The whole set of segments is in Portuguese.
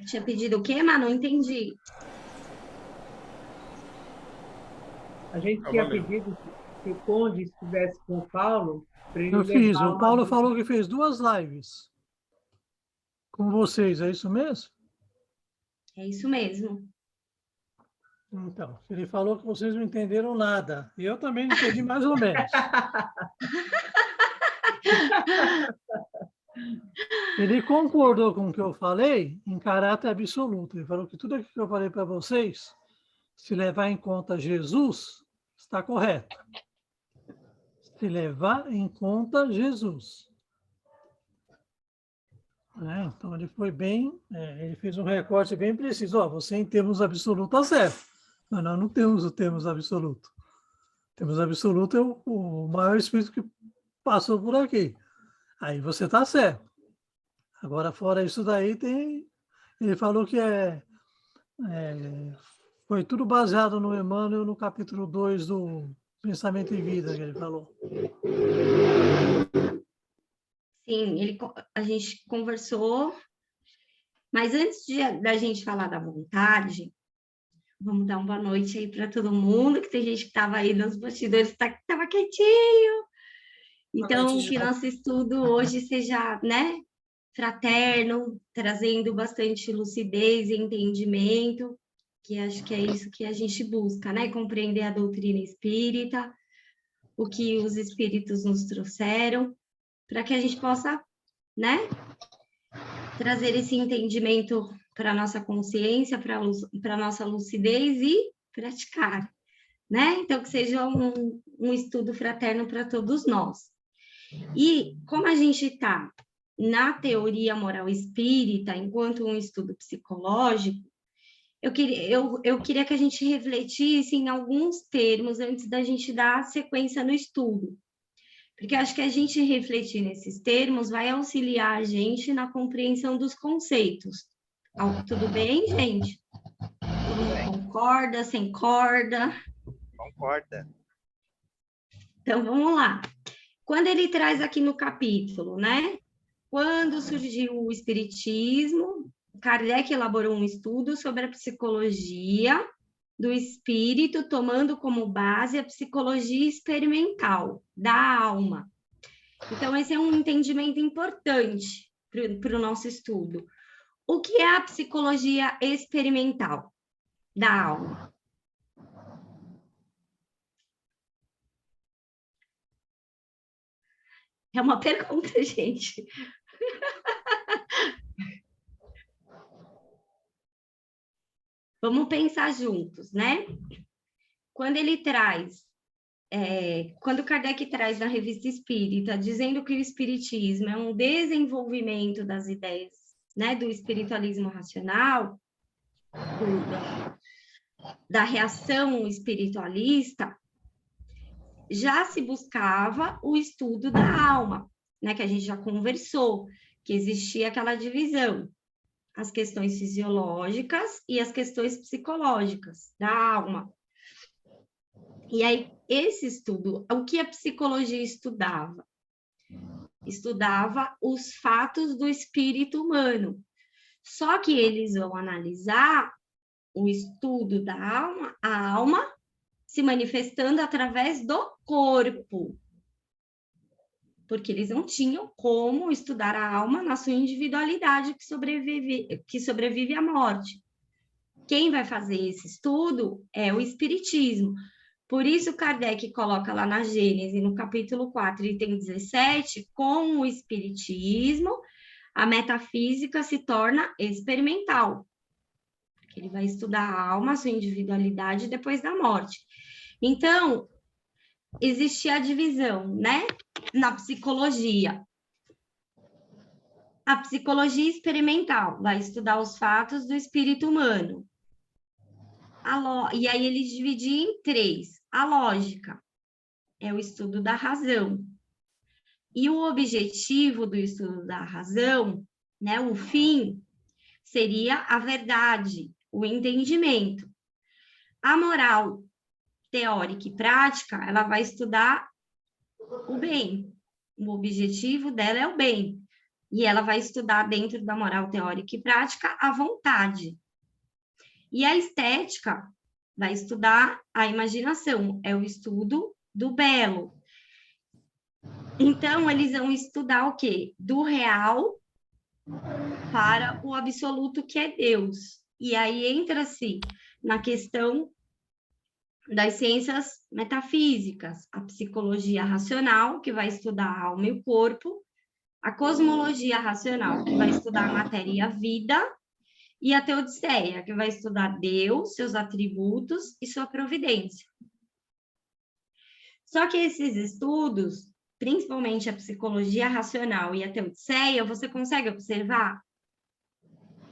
Tinha pedido o quê, Manu? Não entendi. A gente Ah, tinha valeu. pedido que o Conde estivesse com o Paulo para ele Eu fiz. O levar uma Paulo dica. falou que fez 2 lives com vocês, é isso mesmo? É isso mesmo. Então, ele falou que vocês não entenderam nada. E eu também não entendi mais ou menos. Ele concordou com o que eu falei em caráter absoluto. Ele falou que tudo aquilo que eu falei para vocês, se levar em conta Jesus, está correto. Se levar em conta Jesus. Então, ele foi bem, ele fez um recorte bem preciso. Você em termos absolutos está certo, mas nós não temos o termos absoluto. Termos absoluto é o maior espírito que passou por aqui. Aí você está certo. Agora, fora isso daí, ele falou que foi tudo baseado no Emmanuel, no capítulo 2 do Pensamento e Vida, que ele falou. Sim, a gente conversou, mas antes da gente falar da vontade, vamos dar uma boa noite aí para todo mundo, que tem gente que estava aí nos bastidores, estava quietinho. Então, que nosso estudo hoje seja, né, fraterno, trazendo bastante lucidez e entendimento, que acho que é isso que a gente busca, né? Compreender a doutrina espírita, o que os espíritos nos trouxeram, para que a gente possa, né, trazer esse entendimento para a nossa consciência, para a nossa lucidez e praticar, né? Então, que seja um estudo fraterno para todos nós. E como a gente está na teoria moral espírita, enquanto um estudo psicológico, eu queria que a gente refletisse em alguns termos antes da gente dar sequência no estudo. Porque acho que a gente refletir nesses termos vai auxiliar a gente na compreensão dos conceitos. Tudo bem, gente? Todo mundo concorda, sem corda? Concorda. Então, vamos lá. Quando ele traz aqui no capítulo, né? Quando surgiu o Espiritismo, Kardec elaborou um estudo sobre a psicologia do espírito, tomando como base a psicologia experimental da alma. Então, esse é um entendimento importante para o nosso estudo. O que é a psicologia experimental da alma? É uma pergunta, gente. Vamos pensar juntos, né? Quando ele traz, quando Kardec traz na Revista Espírita, dizendo que o espiritismo é um desenvolvimento das ideias, né, do espiritualismo racional, da reação espiritualista, já se buscava o estudo da alma, né, que a gente já conversou, que existia aquela divisão, as questões fisiológicas e as questões psicológicas da alma. E aí, esse estudo, o que a psicologia estudava? Estudava os fatos do espírito humano. Só que eles vão analisar o estudo da alma, a alma se manifestando através do corpo. Porque eles não tinham como estudar a alma na sua individualidade que sobrevive à morte. Quem vai fazer esse estudo é o espiritismo. Por isso, Kardec coloca lá na Gênese, no capítulo 4, item 17, com o espiritismo, a metafísica se torna experimental. Porque ele vai estudar a alma, a sua individualidade depois da morte. Então, existia a divisão, né? Na psicologia. A psicologia experimental vai estudar os fatos do espírito humano. E aí ele dividia em 3. A lógica é o estudo da razão. E o objetivo do estudo da razão, né, o fim, seria a verdade, o entendimento. A moral teórica e prática, ela vai estudar o bem. O objetivo dela é o bem. E ela vai estudar, dentro da moral teórica e prática, a vontade. E a estética vai estudar a imaginação, é o estudo do belo. Então, eles vão estudar o quê? Do real para o absoluto, que é Deus. E aí entra-se na questão das ciências metafísicas, a psicologia racional, que vai estudar a alma e o corpo, a cosmologia racional, que vai estudar a matéria e a vida, e a teodiceia, que vai estudar Deus, seus atributos e sua providência. Só que esses estudos, principalmente a psicologia racional e a teodiceia, você consegue observar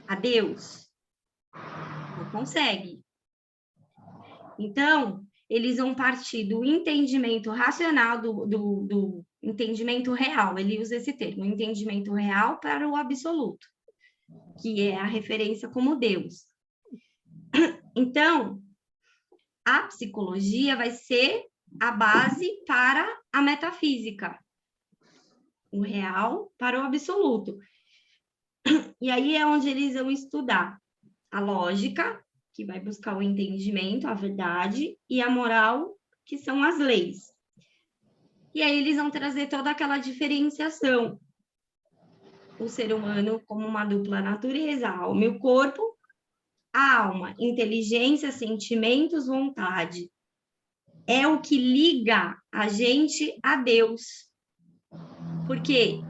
a Deus? Não consegue. Então, eles vão partir do entendimento racional, do entendimento real, ele usa esse termo, entendimento real para o absoluto, que é a referência como Deus. Então, a psicologia vai ser a base para a metafísica, o real para o absoluto. E aí é onde eles vão estudar a lógica, que vai buscar o entendimento, a verdade, e a moral, que são as leis. E aí eles vão trazer toda aquela diferenciação. O ser humano como uma dupla natureza, a alma e o corpo. A alma, inteligência, sentimentos, vontade. É o que liga a gente a Deus. Porque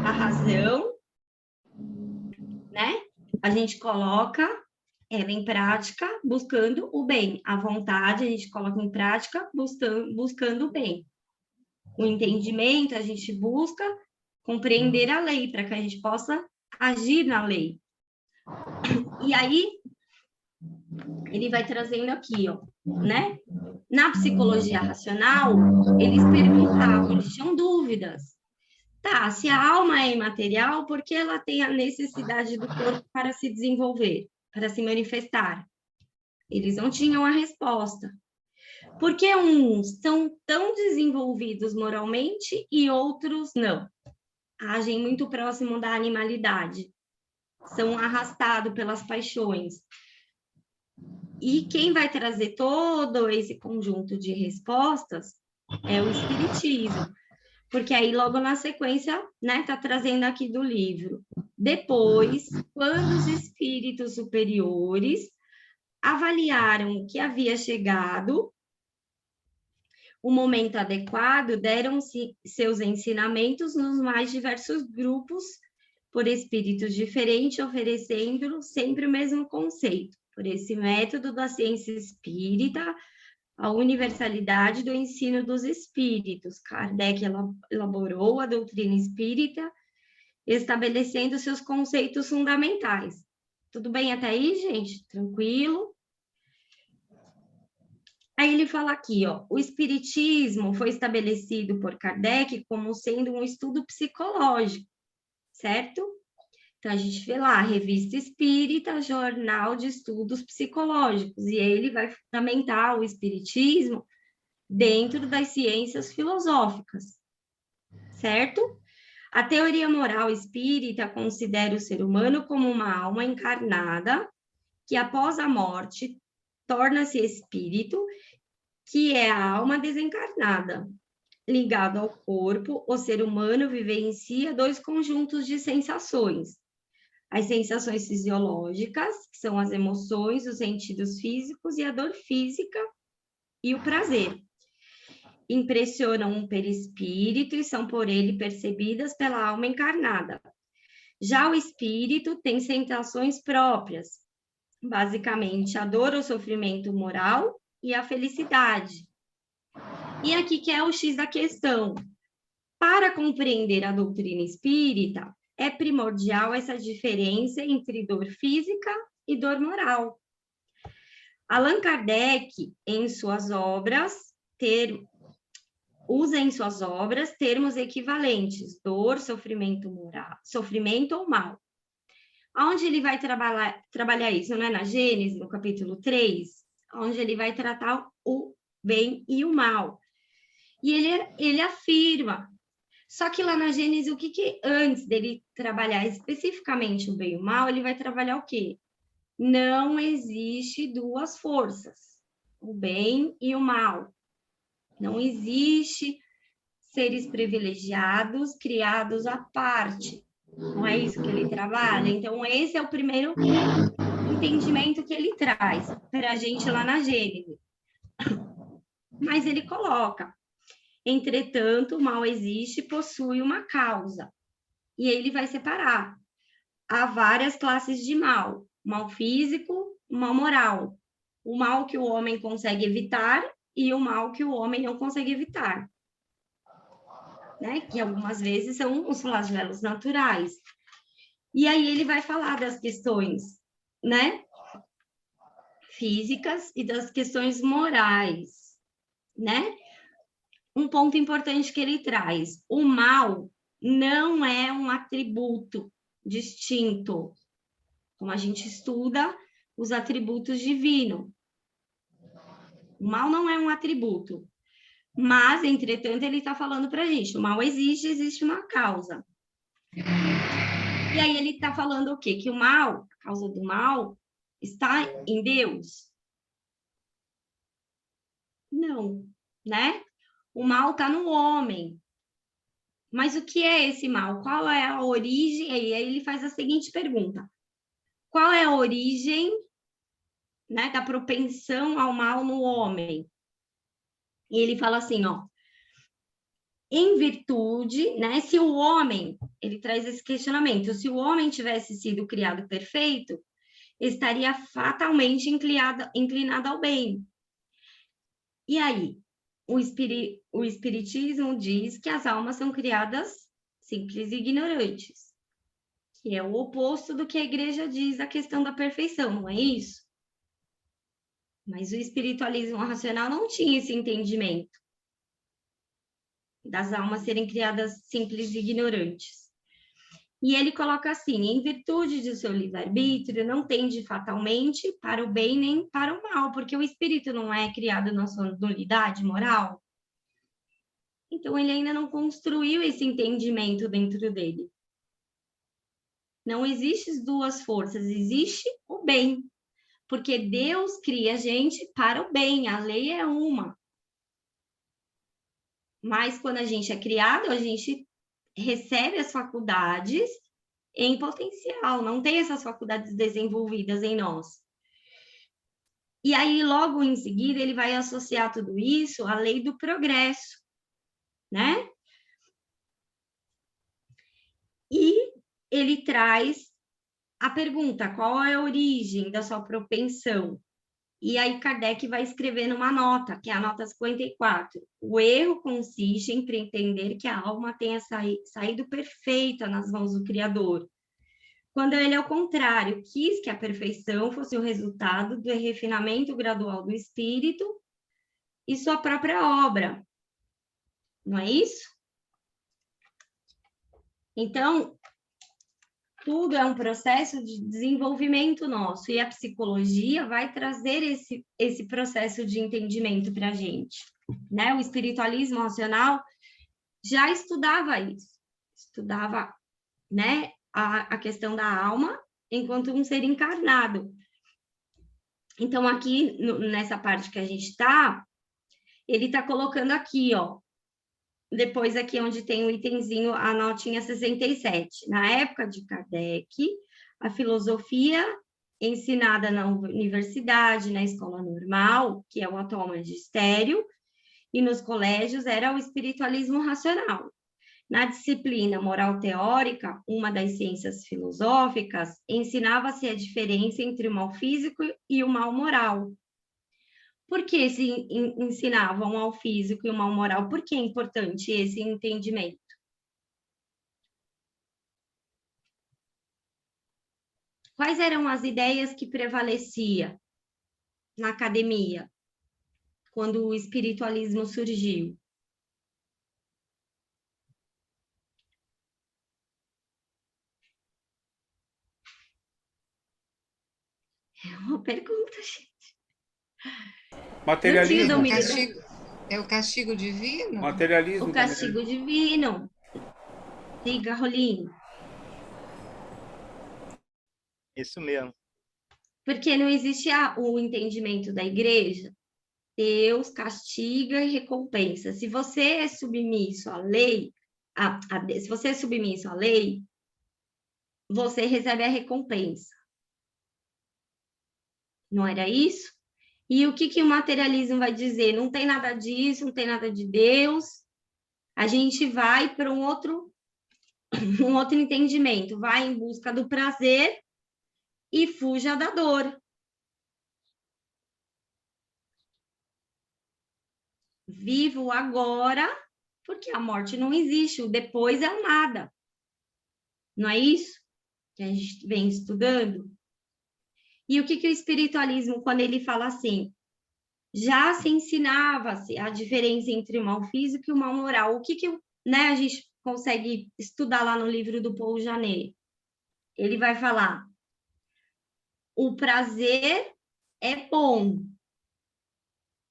a razão, né? A gente coloca ela em prática buscando o bem. A vontade a gente coloca em prática buscando o bem. O entendimento a gente busca compreender a lei para que a gente possa agir na lei. E aí ele vai trazendo aqui, ó, né? Na psicologia racional, eles perguntavam, eles tinham dúvidas. Tá, se a alma é imaterial, por que ela tem a necessidade do corpo para se desenvolver, para se manifestar? Eles não tinham a resposta. Por que uns são tão desenvolvidos moralmente e outros não? Agem muito próximo da animalidade. São arrastados pelas paixões. E quem vai trazer todo esse conjunto de respostas é o Espiritismo. Porque aí, logo na sequência, né, tá trazendo aqui do livro. Depois, quando os espíritos superiores avaliaram que havia chegado o momento adequado, deram-se seus ensinamentos nos mais diversos grupos, por espíritos diferentes, oferecendo sempre o mesmo conceito. Por esse método da ciência espírita, a universalidade do ensino dos espíritos. Kardec elaborou a doutrina espírita, estabelecendo seus conceitos fundamentais. Tudo bem até aí, gente? Tranquilo? Aí ele fala aqui, ó, o espiritismo foi estabelecido por Kardec como sendo um estudo psicológico, certo? Então, a gente vê lá, Revista Espírita, Jornal de Estudos Psicológicos, e ele vai fundamentar o espiritismo dentro das ciências filosóficas, certo? A teoria moral espírita considera o ser humano como uma alma encarnada que, após a morte, torna-se espírito, que é a alma desencarnada. Ligado ao corpo, o ser humano vivencia dois conjuntos de sensações. As sensações fisiológicas, que são as emoções, os sentidos físicos e a dor física e o prazer. Impressionam um perispírito e são por ele percebidas pela alma encarnada. Já o espírito tem sensações próprias, basicamente a dor ou sofrimento moral e a felicidade. E aqui que é o X da questão. Para compreender a doutrina espírita, é primordial essa diferença entre dor física e dor moral. Allan Kardec, em suas obras, usa em suas obras termos equivalentes, dor, sofrimento moral, sofrimento ou mal. Onde ele vai trabalhar isso? Não é na Gênesis, no capítulo 3, onde ele vai tratar o bem e o mal. E ele afirma, Só que lá na Gênesis, o que antes dele trabalhar especificamente o bem e o mal, ele vai trabalhar o quê? Não existe duas forças, o bem e o mal. Não existe seres privilegiados criados à parte. Não é isso que ele trabalha? Então, esse é o primeiro entendimento que ele traz para a gente lá na Gênesis. Mas ele coloca, entretanto, o mal existe e possui uma causa. E ele vai separar. Há várias classes de mal. Mal físico, mal moral. O mal que o homem consegue evitar e o mal que o homem não consegue evitar. Né? Que algumas vezes são os flagelos naturais. E aí ele vai falar das questões, né, físicas e das questões morais, né? Um ponto importante que ele traz: o mal não é um atributo distinto, como a gente estuda os atributos divinos. O mal não é um atributo, mas, entretanto, ele está falando para a gente: o mal existe, existe uma causa. E aí ele está falando o quê? Que o mal, a causa do mal, está em Deus? Não, né? O mal está no homem. Mas o que é esse mal? Qual é a origem? E aí ele faz a seguinte pergunta: qual é a origem, né, da propensão ao mal no homem? E ele fala assim, ó, em virtude, né, se o homem, ele traz esse questionamento, se o homem tivesse sido criado perfeito, estaria fatalmente inclinado ao bem. E aí, o Espiritismo diz que as almas são criadas simples e ignorantes, que é o oposto do que a igreja diz a questão da perfeição, não é isso? Mas o espiritualismo racional não tinha esse entendimento das almas serem criadas simples e ignorantes. E ele coloca assim: em virtude de seu livre-arbítrio, não tende fatalmente para o bem nem para o mal, porque o espírito não é criado na sua nulidade moral. Então, ele ainda não construiu esse entendimento dentro dele. Não existem duas forças, existe o bem. Porque Deus cria a gente para o bem, a lei é uma. Mas quando a gente é criado, a gente recebe as faculdades em potencial, não tem essas faculdades desenvolvidas em nós. E aí, logo em seguida, ele vai associar tudo isso à lei do progresso, né? E ele traz a pergunta: qual é a origem da sua propensão? E aí Kardec vai escrever numa nota, que é a nota 54. O erro consiste em pretender que a alma tenha saído perfeita nas mãos do Criador, quando ele, ao contrário, quis que a perfeição fosse o resultado do refinamento gradual do espírito e sua própria obra. Não é isso? Então, tudo é um processo de desenvolvimento nosso, e a psicologia vai trazer esse processo de entendimento para a gente, né? O espiritualismo racional já estudava isso, estudava, né, a questão da alma enquanto um ser encarnado. Então, aqui, nessa parte que a gente está, ele está colocando aqui, ó, depois aqui onde tem o itemzinho, a notinha 67. Na época de Kardec, a filosofia ensinada na universidade, na escola normal, que é o atual magistério, e nos colégios era o espiritualismo racional. Na disciplina moral teórica, uma das ciências filosóficas, ensinava-se a diferença entre o mal físico e o mal moral. Por que se ensinavam ao físico e o mal moral? Por que é importante esse entendimento? Quais eram as ideias que prevaleciam na academia quando o espiritualismo surgiu? É uma pergunta, gente. Materialismo. Não tinha É o castigo divino? Materialismo o castigo divino. Diga, Rolim. Isso mesmo. Porque não existe o entendimento da igreja. Deus castiga e recompensa. Se você é submisso à lei, se você é submisso à lei, você recebe a recompensa. Não era isso? E o que o materialismo vai dizer? Não tem nada disso, não tem nada de Deus. A gente vai para um outro entendimento, vai em busca do prazer e fuja da dor. Vivo agora, porque a morte não existe, o depois é o nada. Não é isso que a gente vem estudando? E o que o espiritualismo, quando ele fala assim, já se ensinava-se a diferença entre o mal físico e o mal moral. O que a gente consegue estudar lá no livro do Paul Janet? Ele vai falar, o prazer é bom,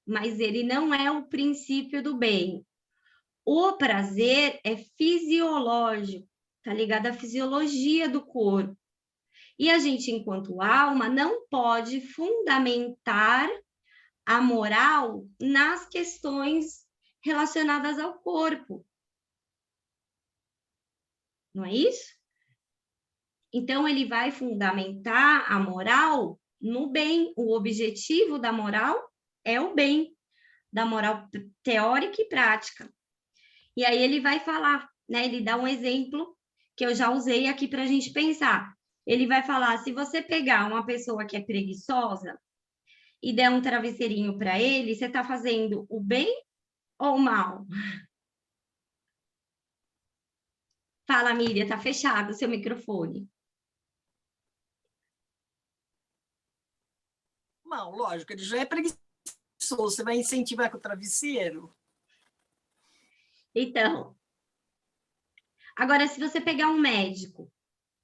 mas ele não é o princípio do bem. O prazer é fisiológico, tá ligado à fisiologia do corpo. E a gente, enquanto alma, não pode fundamentar a moral nas questões relacionadas ao corpo. Não é isso? Então, ele vai fundamentar a moral no bem. O objetivo da moral é o bem, da moral teórica e prática. E aí ele vai falar, né? Ele dá um exemplo que eu já usei aqui para a gente pensar. Ele vai falar, se você pegar uma pessoa que é preguiçosa e der um travesseirinho para ele, você está fazendo o bem ou o mal? Fala, Miriam, tá fechado o seu microfone. Não, lógico, ele já é preguiçoso. Você vai incentivar com o travesseiro? Então, agora, se você pegar um médico,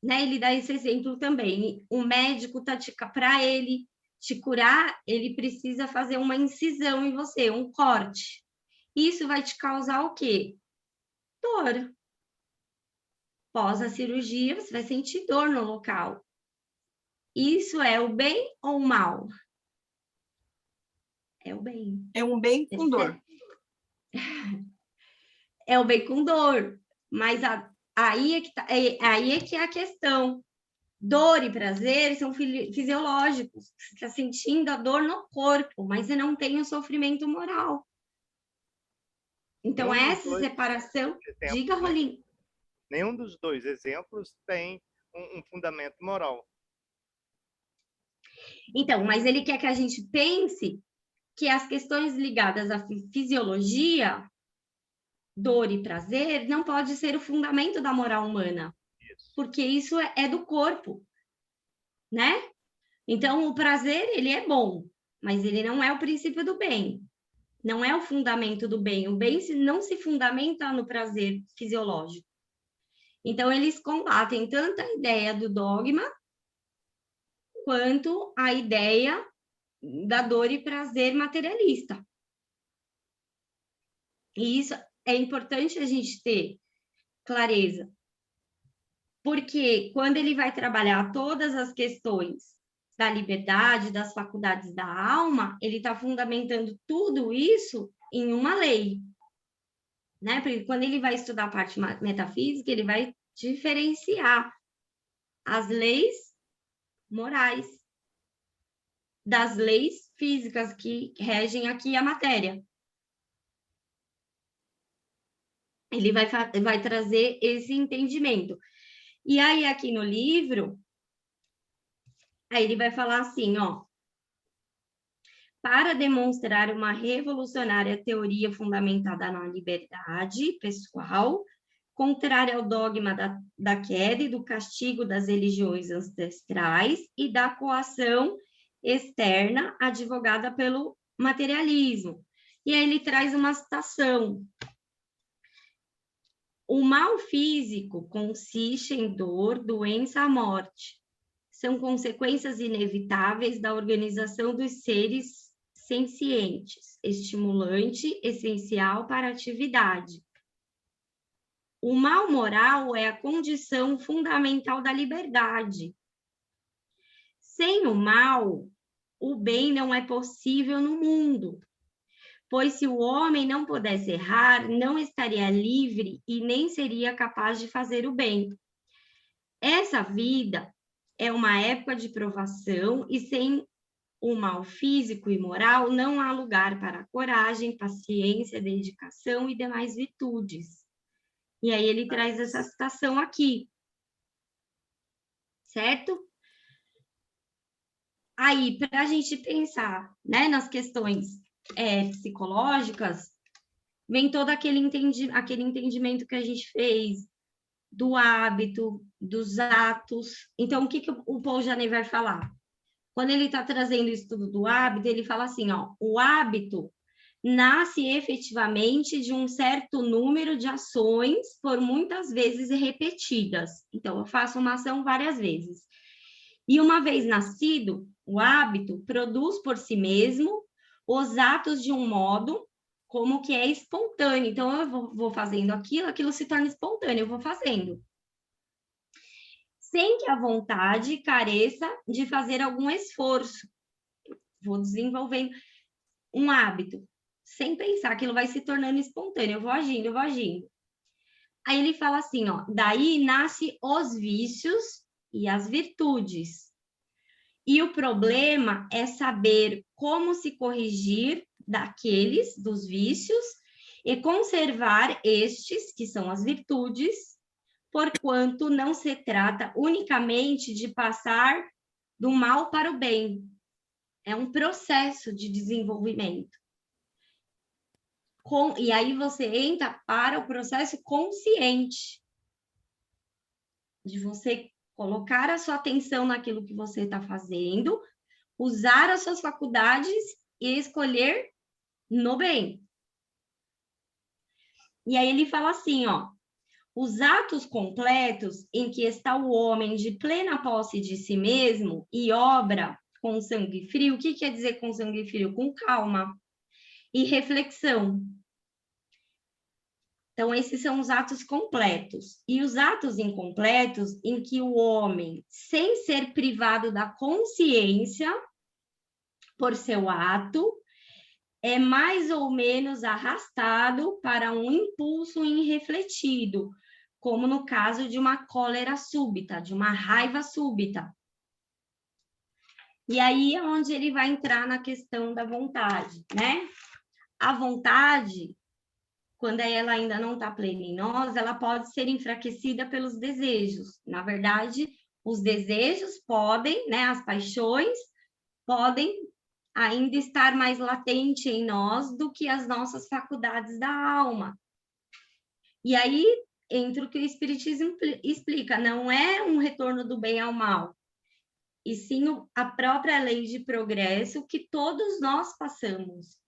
né? Ele dá esse exemplo também. O médico para ele te curar, ele precisa fazer uma incisão em você, um corte. Isso vai te causar o quê? Dor. Pós a cirurgia, você vai sentir dor no local. Isso é o bem ou o mal? É o bem. É um bem com dor. É o bem com dor. Mas aí é que é a questão. Dor e prazer são fisiológicos. Você está sentindo a dor no corpo, mas você não tem o sofrimento moral. Então, essa separação... Diga, Rolim. Nenhum dos dois exemplos tem um fundamento moral. Então, mas ele quer que a gente pense que as questões ligadas à fisiologia, dor e prazer, não pode ser o fundamento da moral humana. Porque isso é do corpo, né? Então, o prazer, ele é bom, mas ele não é o princípio do bem. Não é o fundamento do bem. O bem não se fundamenta no prazer fisiológico. Então, eles combatem tanto a ideia do dogma quanto a ideia da dor e prazer materialista. E isso é importante a gente ter clareza. Porque quando ele vai trabalhar todas as questões da liberdade, das faculdades da alma, ele está fundamentando tudo isso em uma lei. Né? Porque quando ele vai estudar a parte metafísica, ele vai diferenciar as leis morais das leis físicas que regem aqui a matéria. Ele vai trazer esse entendimento. E aí, aqui no livro, aí ele vai falar assim, ó, para demonstrar uma revolucionária teoria fundamentada na liberdade pessoal, contrária ao dogma da queda e do castigo das religiões ancestrais e da coação externa advogada pelo materialismo. E aí ele traz uma citação. O mal físico consiste em dor, doença, morte. São consequências inevitáveis da organização dos seres sencientes, estimulante essencial para a atividade. o mal moral é a condição fundamental da liberdade. Sem o mal, o bem não é possível no mundo, pois se o homem não pudesse errar, não estaria livre e nem seria capaz de fazer o bem. Essa vida é uma época de provação e sem o mal físico e moral não há lugar para coragem, paciência, dedicação e demais virtudes. E aí ele traz essa citação aqui, certo? Aí, para a gente pensar, né, nas questões psicológicas, vem todo aquele entendimento que a gente fez do hábito, dos atos. Então, o que o Paul Janet vai falar? Quando ele está trazendo o estudo do hábito, ele fala assim, ó, o hábito nasce efetivamente de um certo número de ações, por muitas vezes repetidas. Então, eu faço uma ação várias vezes. E uma vez nascido, o hábito produz por si mesmo os atos de um modo como que é espontâneo. Então, eu vou fazendo aquilo se torna espontâneo, eu vou fazendo. Sem que a vontade careça de fazer algum esforço. Vou desenvolvendo um hábito, sem pensar, aquilo vai se tornando espontâneo, eu vou agindo, eu vou agindo. Aí ele fala assim, ó, daí nasce os vícios e as virtudes. E o problema é saber como se corrigir dos vícios, e conservar estes, que são as virtudes, porquanto não se trata unicamente de passar do mal para o bem. É um processo de desenvolvimento. E aí você entra para o processo consciente, de você colocar a sua atenção naquilo que você está fazendo, usar as suas faculdades e escolher no bem. E aí ele fala assim, ó, os atos completos em que está o homem de plena posse de si mesmo e obra com sangue frio, o que quer dizer com sangue frio? Com calma e reflexão. Então, esses são os atos completos. E os atos incompletos, em que o homem, sem ser privado da consciência por seu ato, é mais ou menos arrastado para um impulso irrefletido, como no caso de uma cólera súbita, de uma raiva súbita. E aí é onde ele vai entrar na questão da vontade, né? A vontade, quando ela ainda não está plena em nós, ela pode ser enfraquecida pelos desejos. Na verdade, os desejos podem, né, as paixões, podem ainda estar mais latente em nós do que as nossas faculdades da alma. E aí entra o que o Espiritismo explica, não é um retorno do bem ao mal, e sim a própria lei de progresso que todos nós passamos,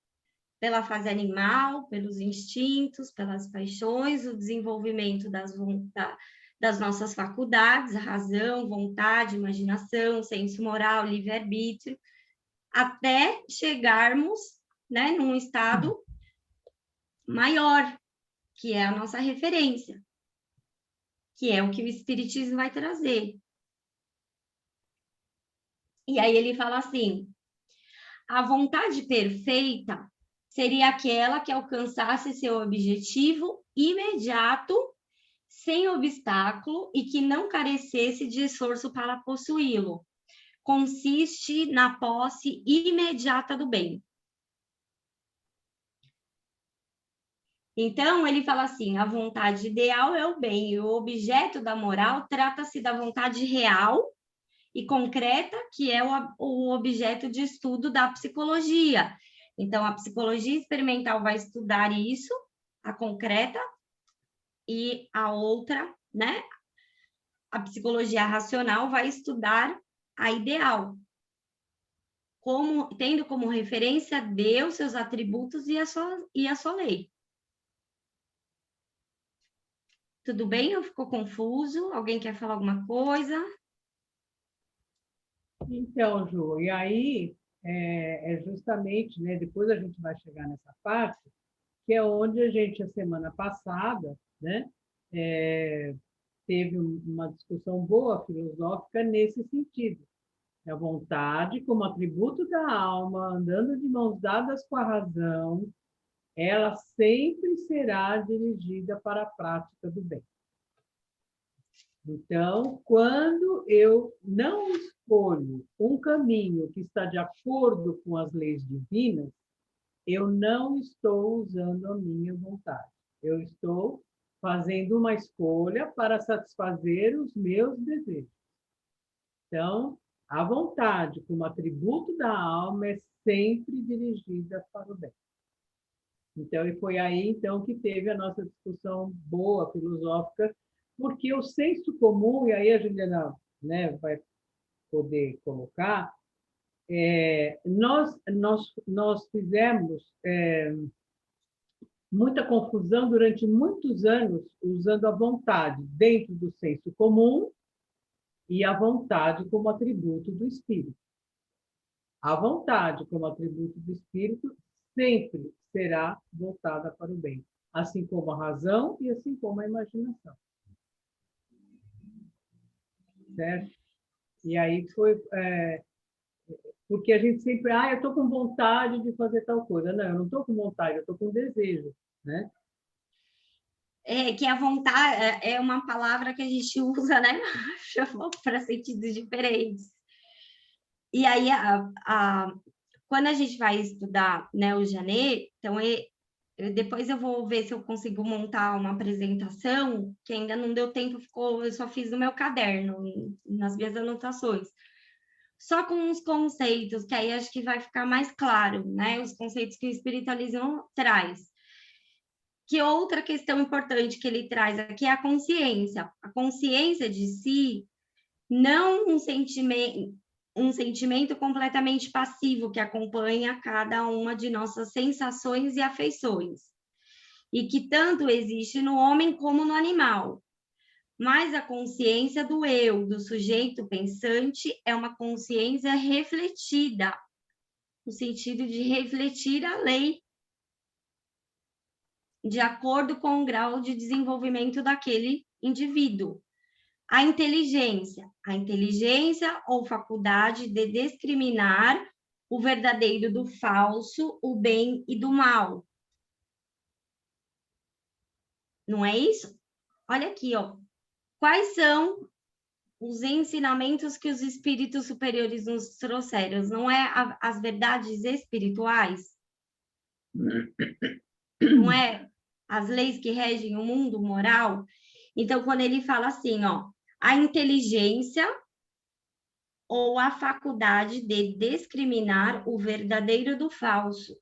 pela fase animal, pelos instintos, pelas paixões, o desenvolvimento das nossas faculdades, razão, vontade, imaginação, senso moral, livre-arbítrio, até chegarmos, né, num estado maior, que é a nossa referência, que é o que o Espiritismo vai trazer. E aí ele fala assim, a vontade perfeita seria aquela que alcançasse seu objetivo imediato, sem obstáculo e que não carecesse de esforço para possuí-lo. Consiste na posse imediata do bem. Então, ele fala assim, a vontade ideal é o bem, e o objeto da moral trata-se da vontade real e concreta, que é o objeto de estudo da psicologia. Então, a psicologia experimental vai estudar isso, a concreta, e a outra, né? A psicologia racional vai estudar a ideal, tendo como referência Deus, seus atributos e a sua lei. Tudo bem? Ou ficou confuso? Alguém quer falar alguma coisa? Então, Ju, e aí é justamente, né, depois a gente vai chegar nessa parte, que é onde a gente, a semana passada, né, teve uma discussão boa filosófica nesse sentido. A vontade, como atributo da alma, andando de mãos dadas com a razão, ela sempre será dirigida para a prática do bem. Então, quando eu não escolho um caminho que está de acordo com as leis divinas, eu não estou usando a minha vontade. Eu estou fazendo uma escolha para satisfazer os meus desejos. Então, a vontade, como atributo da alma, é sempre dirigida para o bem. Então, e foi aí então que teve a nossa discussão boa, filosófica, porque o senso comum, e aí a Juliana, né, vai poder colocar, nós fizemos muita confusão durante muitos anos usando a vontade dentro do senso comum e a vontade como atributo do espírito. A vontade como atributo do espírito sempre será voltada para o bem, assim como a razão e assim como a imaginação. Certo? E aí foi... porque a gente sempre... eu estou com vontade de fazer tal coisa. Não, eu não estou com vontade, eu estou com desejo, né? Que a vontade é uma palavra que a gente usa, né, para sentidos diferentes. E aí, quando a gente vai estudar, né, o Janet, então depois eu vou ver se eu consigo montar uma apresentação, que ainda não deu tempo, eu só fiz no meu caderno, nas minhas anotações. Só com os conceitos, que aí acho que vai ficar mais claro, né, os conceitos que o espiritualismo traz. Que outra questão importante que ele traz aqui é a consciência. A consciência de si, não um sentimento completamente passivo que acompanha cada uma de nossas sensações e afeições, e que tanto existe no homem como no animal. Mas a consciência do eu, do sujeito pensante, é uma consciência refletida, no sentido de refletir a lei, de acordo com o grau de desenvolvimento daquele indivíduo. A inteligência ou faculdade de discriminar o verdadeiro do falso, o bem e do mal. Não é isso? Olha aqui, ó. Quais são os ensinamentos que os espíritos superiores nos trouxeram? Não é as verdades espirituais? Não é as leis que regem o mundo moral? Então, quando ele fala assim, ó, a inteligência ou a faculdade de discriminar o verdadeiro do falso.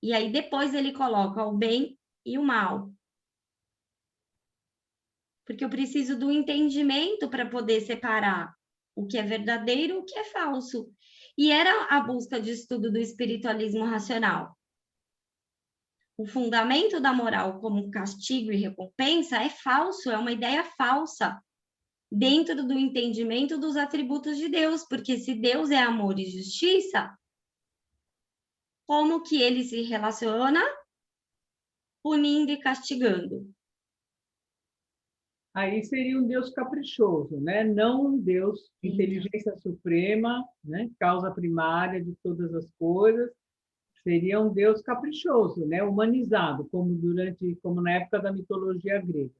E aí depois ele coloca o bem e o mal. Porque eu preciso do entendimento para poder separar o que é verdadeiro e o que é falso. E era a busca de estudo do espiritualismo racional. O fundamento da moral como castigo e recompensa é falso, é uma ideia falsa, dentro do entendimento dos atributos de Deus, porque se Deus é amor e justiça, como que ele se relaciona punindo e castigando? Aí seria um Deus caprichoso, né? Não um Deus inteligência suprema, né? Causa primária de todas as coisas. Seria um Deus caprichoso, né? Humanizado, como na época da mitologia grega,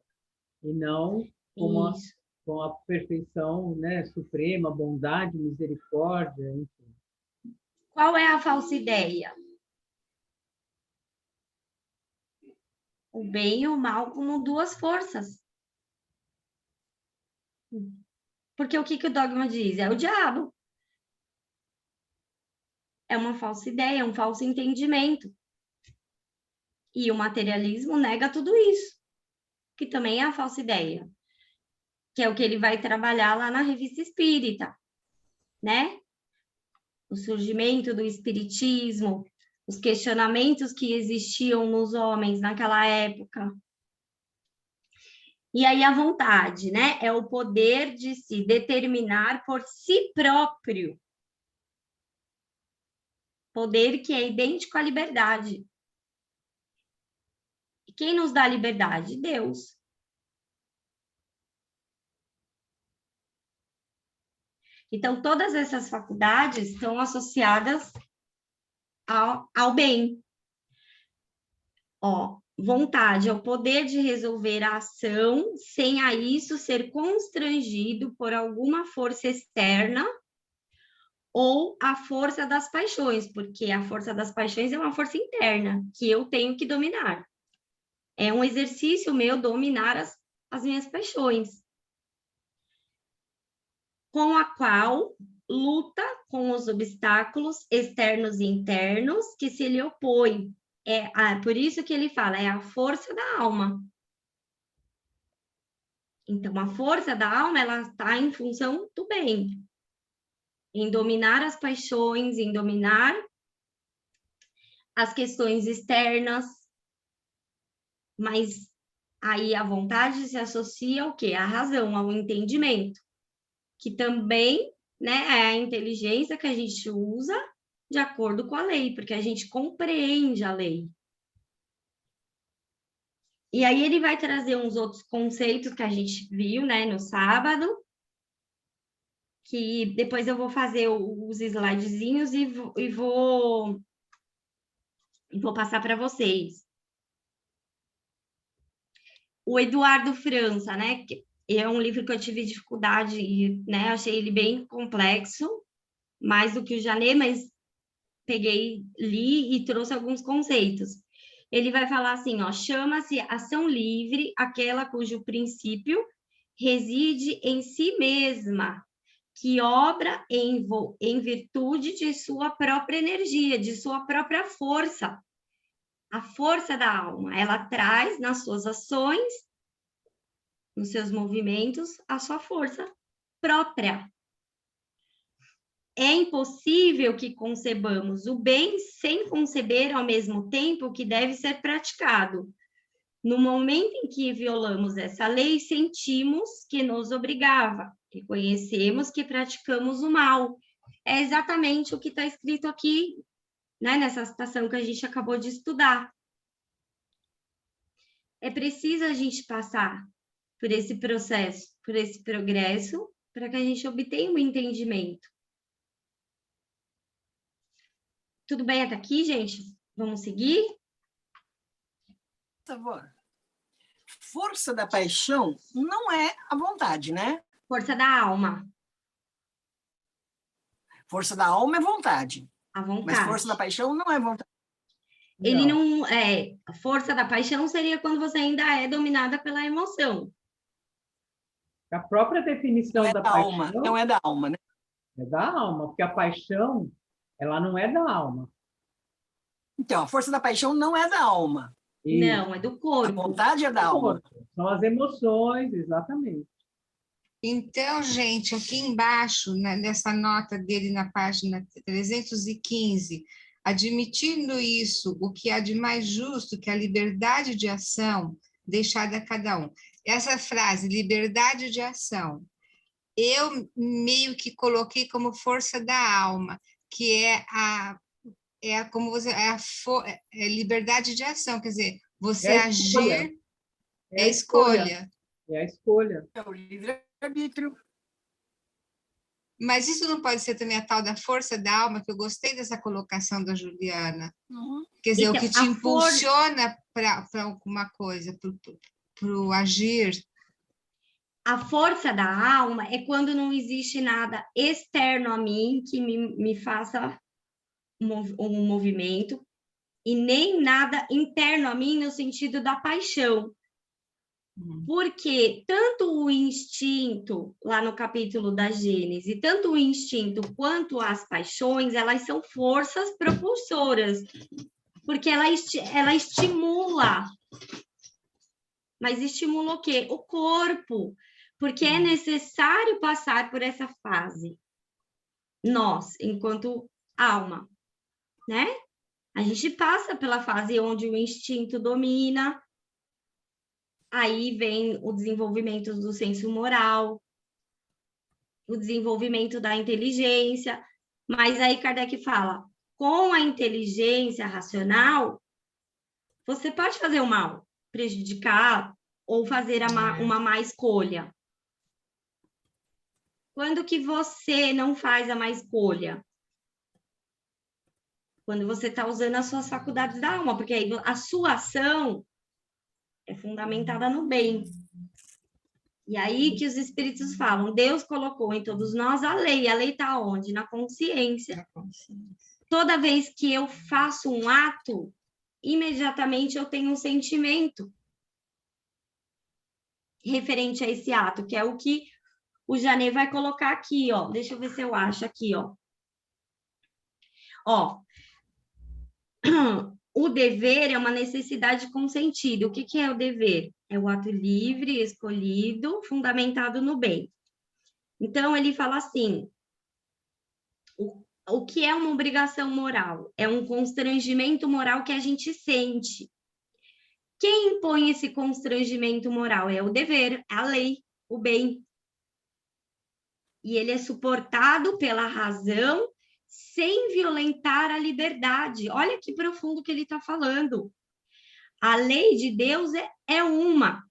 e não com a perfeição, né? Suprema, bondade, misericórdia, enfim. Qual é a falsa ideia? O bem e o mal como duas forças. Porque o que o dogma diz? É o diabo. É uma falsa ideia, é um falso entendimento. E o materialismo nega tudo isso, que também é a falsa ideia, que é o que ele vai trabalhar lá na Revista Espírita, né? O surgimento do espiritismo, os questionamentos que existiam nos homens naquela época. E aí a vontade, né? É o poder de se determinar por si próprio. Poder que é idêntico à liberdade. E quem nos dá liberdade? Deus. Então, todas essas faculdades estão associadas ao bem. Ó, vontade é o poder de resolver a ação sem a isso ser constrangido por alguma força externa ou a força das paixões, porque a força das paixões é uma força interna que eu tenho que dominar. É um exercício meu dominar as minhas paixões, com a qual luta com os obstáculos externos e internos que se lhe opõem. Por isso que ele fala, é a força da alma. Então, a força da alma, ela está em função do bem, em dominar as paixões, em dominar as questões externas, mas aí a vontade se associa ao quê? À razão, ao entendimento, que também, né, é a inteligência que a gente usa de acordo com a lei, porque a gente compreende a lei. E aí ele vai trazer uns outros conceitos que a gente viu, né, no sábado, que depois eu vou fazer os slidezinhos e vou passar para vocês. O Eduardo França, né, que é um livro que eu tive dificuldade, né, achei ele bem complexo, mais do que o Janet, mas peguei, li e trouxe alguns conceitos. Ele vai falar assim, ó, chama-se ação livre aquela cujo princípio reside em si mesma, que obra em virtude de sua própria energia, de sua própria força. A força da alma, ela traz nas suas ações, nos seus movimentos, a sua força própria. É impossível que concebamos o bem sem conceber ao mesmo tempo que deve ser praticado. No momento em que violamos essa lei, sentimos que nos obrigava, reconhecemos que praticamos o mal. É exatamente o que está escrito aqui, né, nessa citação que a gente acabou de estudar. É preciso a gente passar por esse processo, por esse progresso, para que a gente obtenha um entendimento. Tudo bem até aqui, gente? Vamos seguir? Por favor. Força da paixão não é a vontade, né? Força da alma. Força da alma é vontade. A vontade. Mas força da paixão não é vontade. Ele não é. A força da paixão seria quando você ainda é dominada pela emoção. A própria definição Não é da da paixão alma, não é da alma, né? é da alma, porque a paixão, ela não é da alma. Então, a força da paixão não é da alma. Não, é do A corpo. vontade é da alma. São as emoções, exatamente. Então, gente, aqui embaixo, nessa nota dele na página 315, admitindo isso, o que há de mais justo que a liberdade de ação deixada a cada um. Essa frase, liberdade de ação, eu meio que coloquei como força da alma, que como você, é liberdade de ação, quer dizer, você agir é a escolha. É a escolha. É o livre-arbítrio. Mas isso não pode ser também a tal da força da alma, que eu gostei dessa colocação da Juliana. Uhum. Quer dizer, Então, o que te impulsiona para alguma coisa, para o agir. A força da alma é quando não existe nada externo a mim que me faça um movimento, e nem nada interno a mim no sentido da paixão. Porque tanto o instinto, lá no capítulo da Gênesis, tanto o instinto quanto as paixões, elas são forças propulsoras, porque ela estimula. Mas estimula o quê? O corpo, porque é necessário passar por essa fase. Nós, enquanto alma, né? A gente passa pela fase onde o instinto domina, aí vem o desenvolvimento do senso moral, o desenvolvimento da inteligência, mas aí Kardec fala, com a inteligência racional, você pode fazer o mal, prejudicar ou fazer uma má escolha. Quando que você não faz a má escolha? Quando você está usando as suas faculdades da alma, porque aí a sua ação é fundamentada no bem. E aí que os espíritos falam, Deus colocou em todos nós a lei está onde? Na consciência. Toda vez que eu faço um ato, imediatamente eu tenho um sentimento referente a esse ato, que é o que o Janê vai colocar aqui, ó. Deixa eu ver se eu acho aqui, ó. Ó, o dever é uma necessidade consentida. O que é o dever? É o ato livre, escolhido, fundamentado no bem. Então, ele fala assim, o que é uma obrigação moral? É um constrangimento moral que a gente sente. Quem impõe esse constrangimento moral? É o dever, a lei, o bem. E ele é suportado pela razão sem violentar a liberdade. Olha que profundo que ele está falando. A lei de Deus é uma.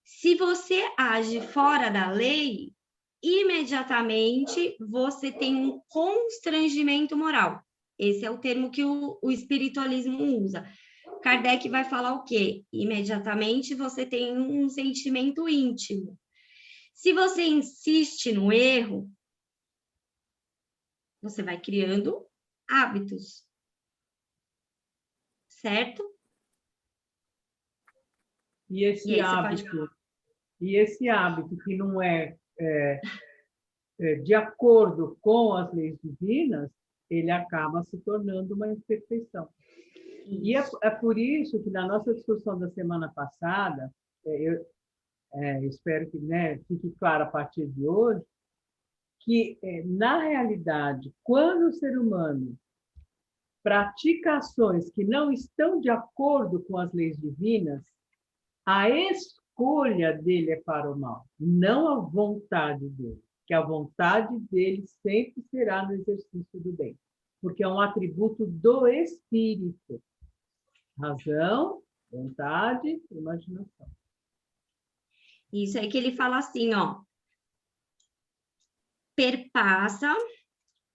Se você age fora da lei, imediatamente você tem um constrangimento moral. Esse é o termo que o espiritualismo usa. Kardec vai falar o quê? Imediatamente você tem um sentimento íntimo. Se você insiste no erro, você vai criando hábitos. Certo? E esse hábito que não é de acordo com as leis divinas, ele acaba se tornando uma imperfeição. E é por isso que na nossa discussão da semana passada, eu espero que fique claro a partir de hoje, que, na realidade, quando o ser humano pratica ações que não estão de acordo com as leis divinas, a escolha dele é para o mal, não a vontade dele, que a vontade dele sempre será no exercício do bem, porque é um atributo do espírito. Razão, vontade, imaginação. Isso aí que ele fala assim, ó. Perpassa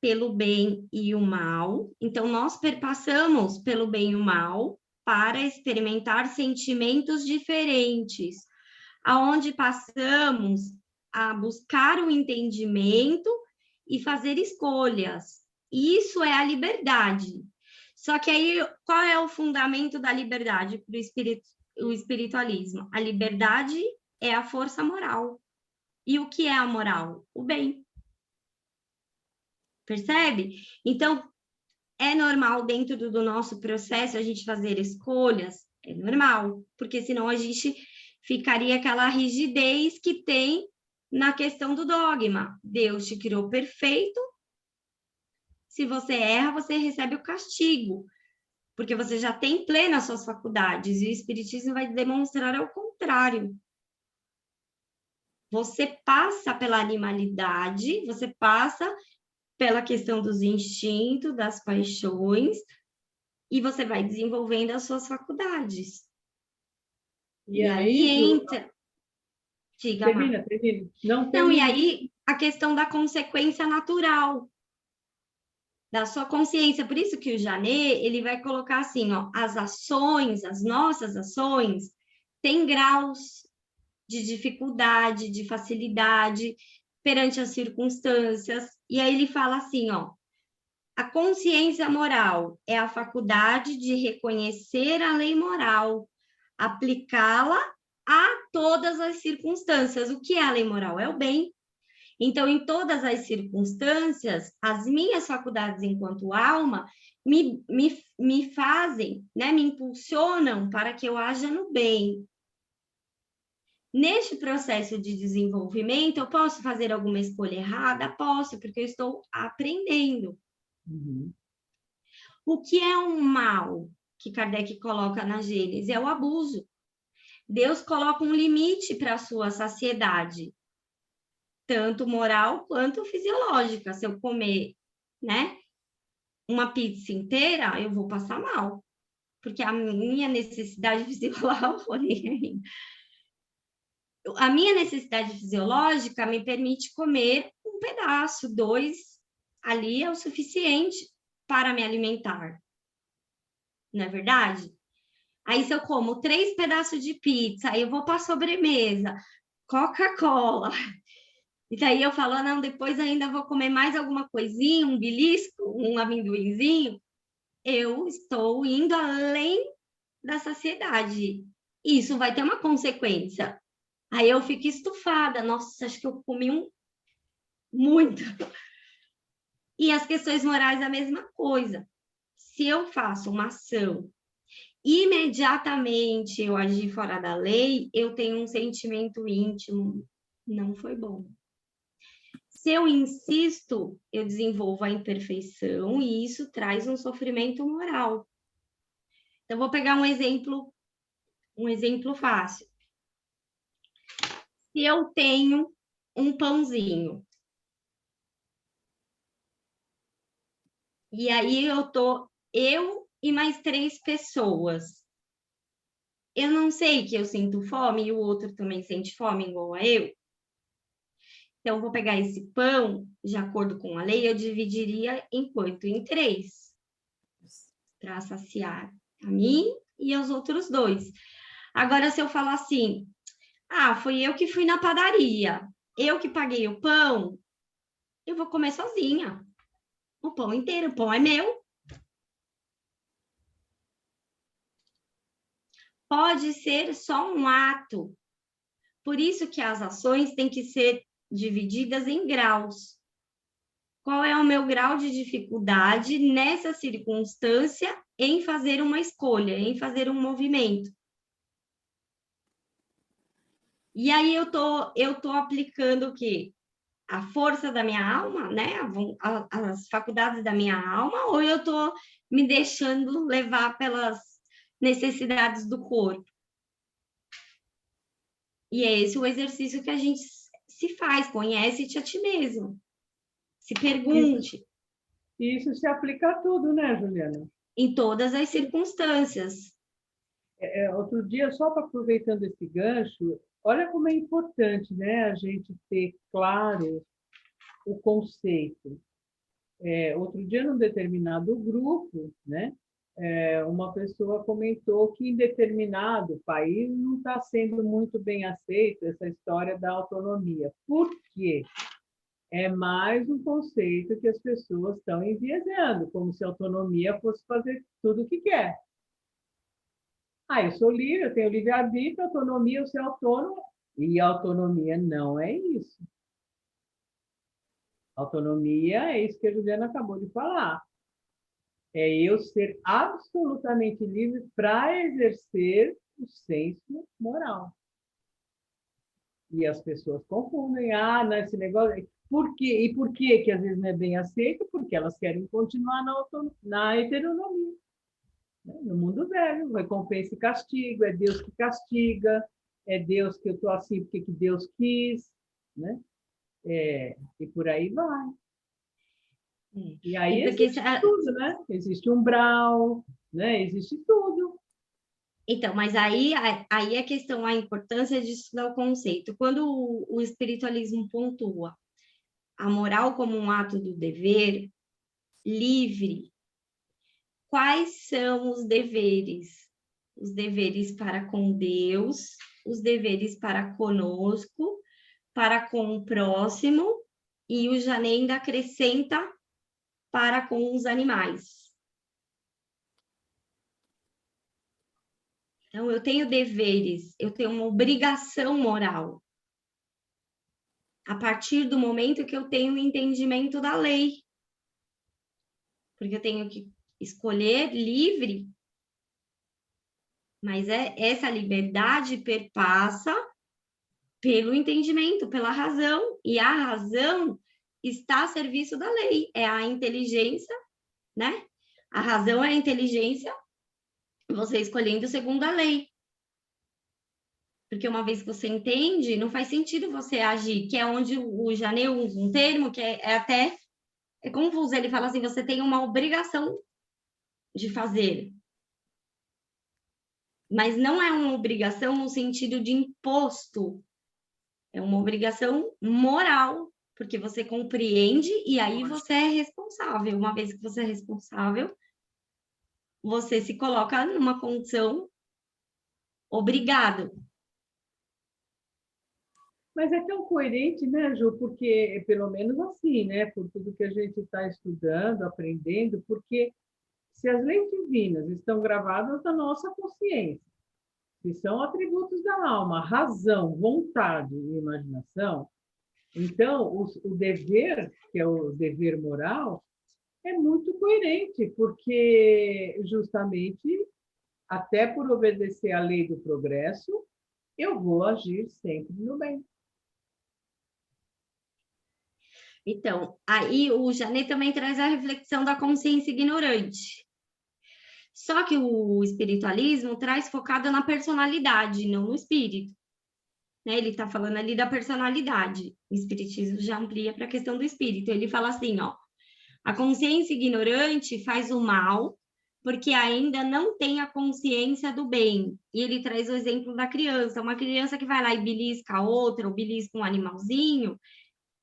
pelo bem e o mal. Então, nós perpassamos pelo bem e o mal para experimentar sentimentos diferentes, aonde passamos a buscar o entendimento e fazer escolhas. Isso é a liberdade. Só que aí, qual é o fundamento da liberdade para o espiritualismo? A liberdade é a força moral. E o que é a moral? O bem. Percebe? Então, é normal dentro do nosso processo a gente fazer escolhas? É normal, porque senão a gente ficaria aquela rigidez que tem na questão do dogma. Deus te criou perfeito. Se você erra, você recebe o castigo, porque você já tem plenas suas faculdades, e o Espiritismo vai demonstrar ao contrário. Você passa pela animalidade, você passa pela questão dos instintos, das paixões, e você vai desenvolvendo as suas faculdades. E aí entra... Diga, termina. Não, e aí a questão da consequência natural da sua consciência. Por isso que o Janê, ele vai colocar assim, ó, as ações, as nossas ações, têm graus de dificuldade, de facilidade perante as circunstâncias. E aí ele fala assim, ó, a consciência moral é a faculdade de reconhecer a lei moral, aplicá-la a todas as circunstâncias. O que é a lei moral? É o bem. Então, em todas as circunstâncias, as minhas faculdades enquanto alma me fazem, né, me impulsionam para que eu haja no bem. Neste processo de desenvolvimento, eu posso fazer alguma escolha errada? Posso, porque eu estou aprendendo. Uhum. O que é um mal que Kardec coloca na Gênese? É o abuso. Deus coloca um limite para a sua saciedade, tanto moral quanto fisiológica. Se eu comer, né, uma pizza inteira, eu vou passar mal, porque a minha necessidade fisiológica A minha necessidade fisiológica me permite comer um pedaço, 2, ali é o suficiente para me alimentar. Não é verdade? Aí, se eu como 3 pedaços de pizza, aí eu vou para a sobremesa, Coca-Cola. E daí eu falo, não, depois ainda vou comer mais alguma coisinha, um belisco, um amendoinzinho. Eu estou indo além da saciedade. Isso vai ter uma consequência. Aí eu fico estufada. Nossa, acho que eu comi muito. E as questões morais, a mesma coisa. Se eu faço uma ação, imediatamente eu agir fora da lei, eu tenho um sentimento íntimo. Não foi bom. Se eu insisto, eu desenvolvo a imperfeição e isso traz um sofrimento moral. Então, vou pegar um exemplo fácil. Se eu tenho um pãozinho, e aí eu e mais 3 pessoas. Eu não sei que eu sinto fome e o outro também sente fome igual a eu. Então, eu vou pegar esse pão, de acordo com a lei, eu dividiria em quanto? Em 3, para saciar a mim e aos outros 2. Agora, se eu falar assim, foi eu que fui na padaria, eu que paguei o pão, eu vou comer sozinha. O pão inteiro, o pão é meu. Pode ser só um ato. Por isso que as ações têm que ser divididas em graus. Qual é o meu grau de dificuldade nessa circunstância em fazer uma escolha, em fazer um movimento? E aí eu tô aplicando o quê? A força da minha alma, né? As faculdades da minha alma, ou eu tô me deixando levar pelas necessidades do corpo? E é esse o exercício que a gente se faz, conhece-te a ti mesmo. Se pergunte. Isso se aplica a tudo, né, Juliana? Em todas as circunstâncias. Outro dia, só para aproveitando esse gancho, olha como é importante, né, a gente ter claro o conceito. Outro dia, num determinado grupo, né, uma pessoa comentou que em determinado país não está sendo muito bem aceita essa história da autonomia. Por quê? É mais um conceito que as pessoas estão enviesando, como se a autonomia fosse fazer tudo o que quer. Eu sou livre, eu tenho livre-arbítrio, autonomia, eu sou autônomo. E autonomia não é isso. Autonomia é isso que a Juliana acabou de falar. É eu ser absolutamente livre para exercer o senso moral. E as pessoas confundem. Nesse negócio... Por quê? E por quê que às vezes não é bem aceito? Porque elas querem continuar na heteronomia. No mundo velho, recompensa e castigo, é Deus que castiga, é Deus que eu estou assim porque que Deus quis, né? E por aí vai. E aí existe tudo, né? Existe umbral, né? Existe tudo. Então, mas aí a questão, a importância de estudar o conceito. Quando o espiritualismo pontua a moral como um ato do dever livre, quais são os deveres? Os deveres para com Deus, os deveres para conosco, para com o próximo, e o Jané ainda acrescenta para com os animais. Então, eu tenho deveres, eu tenho uma obrigação moral. A partir do momento que eu tenho o entendimento da lei. Porque eu tenho que escolher livre, mas essa liberdade perpassa pelo entendimento, pela razão, e a razão está a serviço da lei, é a inteligência, né? A razão é a inteligência, você escolhendo segundo a lei. Porque uma vez que você entende, não faz sentido você agir, que é onde o Jané usa um termo que é confuso, ele fala assim, você tem uma obrigação de fazer. Mas não é uma obrigação no sentido de imposto, É uma obrigação moral, porque você compreende e aí você é responsável. Uma vez que você é responsável, você se coloca numa condição obrigado. Mas é tão coerente, né, Ju? Porque, pelo menos assim, né, por tudo que a gente está estudando, aprendendo, porque se as leis divinas estão gravadas na nossa consciência, se são atributos da alma, razão, vontade e imaginação, então o dever, que é o dever moral, é muito coerente, porque justamente, até por obedecer à lei do progresso, eu vou agir sempre no bem. Então, aí o Janet também traz a reflexão da consciência ignorante. Só que o espiritualismo traz focado na personalidade, não no espírito. Né? Ele está falando ali da personalidade. O espiritismo já amplia para a questão do espírito. Ele fala assim, ó, a consciência ignorante faz o mal porque ainda não tem a consciência do bem. E ele traz o exemplo da criança. Uma criança que vai lá e belisca a outra, ou belisca um animalzinho,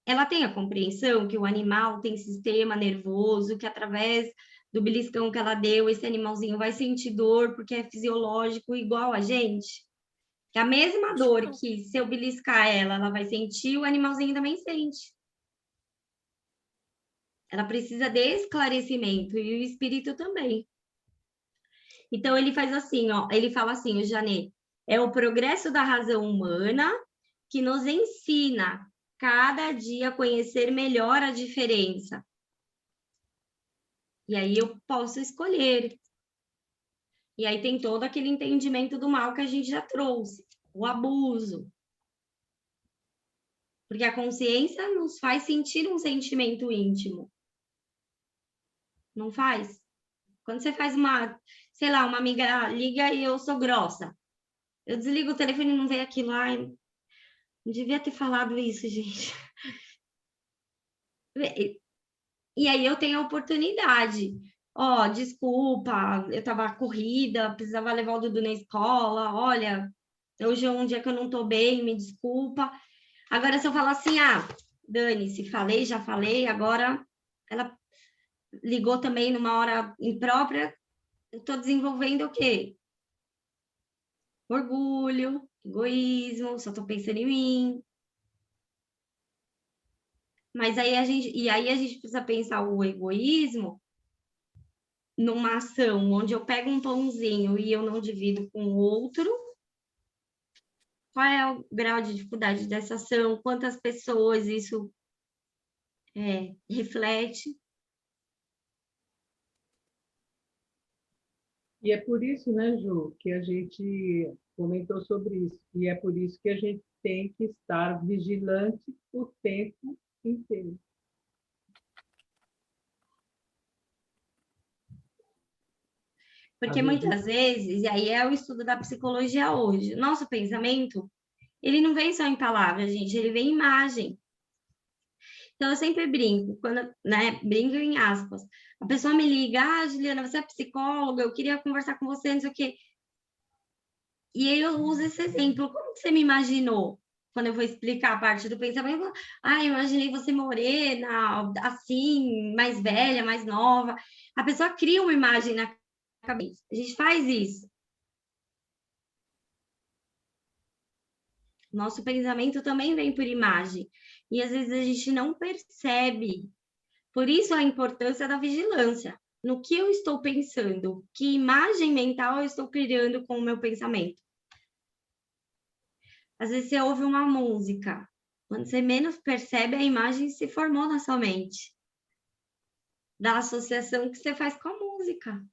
ela tem a compreensão que o animal tem sistema nervoso, que através do beliscão que ela deu, esse animalzinho vai sentir dor, porque é fisiológico igual a gente. Que a mesma dor que se eu beliscar ela, ela vai sentir, o animalzinho também sente. Ela precisa de esclarecimento, e o espírito também. Então, ele faz assim, ó, ele fala assim, o Janet, é o progresso da razão humana que nos ensina cada dia conhecer melhor a diferença. E aí eu posso escolher. E aí tem todo aquele entendimento do mal que a gente já trouxe, o abuso. Porque a consciência nos faz sentir um sentimento íntimo. Não faz? Quando você faz uma, sei lá, uma amiga liga e eu sou grossa. Eu desligo o telefone e não vem aquilo. Ai, não devia ter falado isso, gente. E aí eu tenho a oportunidade. Ó, desculpa, eu tava corrida, precisava levar o Dudu na escola. Olha, hoje é um dia que eu não tô bem, me desculpa. Agora, se eu falar assim, dane-se, falei, já falei, agora ela ligou também numa hora imprópria, eu tô desenvolvendo o quê? Orgulho, egoísmo, só tô pensando em mim. Mas aí a gente precisa pensar o egoísmo numa ação onde eu pego um pãozinho e eu não divido com o outro. Qual é o grau de dificuldade dessa ação? Quantas pessoas isso reflete? E é por isso, né, Ju, que a gente comentou sobre isso. E é por isso que a gente tem que estar vigilante o tempo inteiro. Porque muitas vezes, e aí é o estudo da psicologia hoje, nosso pensamento, ele não vem só em palavras, gente, ele vem em imagem. Então, eu sempre brinco, quando, né, brinco em aspas. A pessoa me liga, Juliana, você é psicóloga, eu queria conversar com você, não sei o quê. E aí eu uso esse exemplo. Como que você me imaginou? Quando eu vou explicar a parte do pensamento, eu imaginei você morena, assim, mais velha, mais nova. A pessoa cria uma imagem na cabeça. A gente faz isso. Nosso pensamento também vem por imagem. E às vezes a gente não percebe. Por isso a importância da vigilância. No que eu estou pensando? Que imagem mental eu estou criando com o meu pensamento? Às vezes você ouve uma música. Quando você menos percebe, a imagem se formou na sua mente. Da associação que você faz com a música.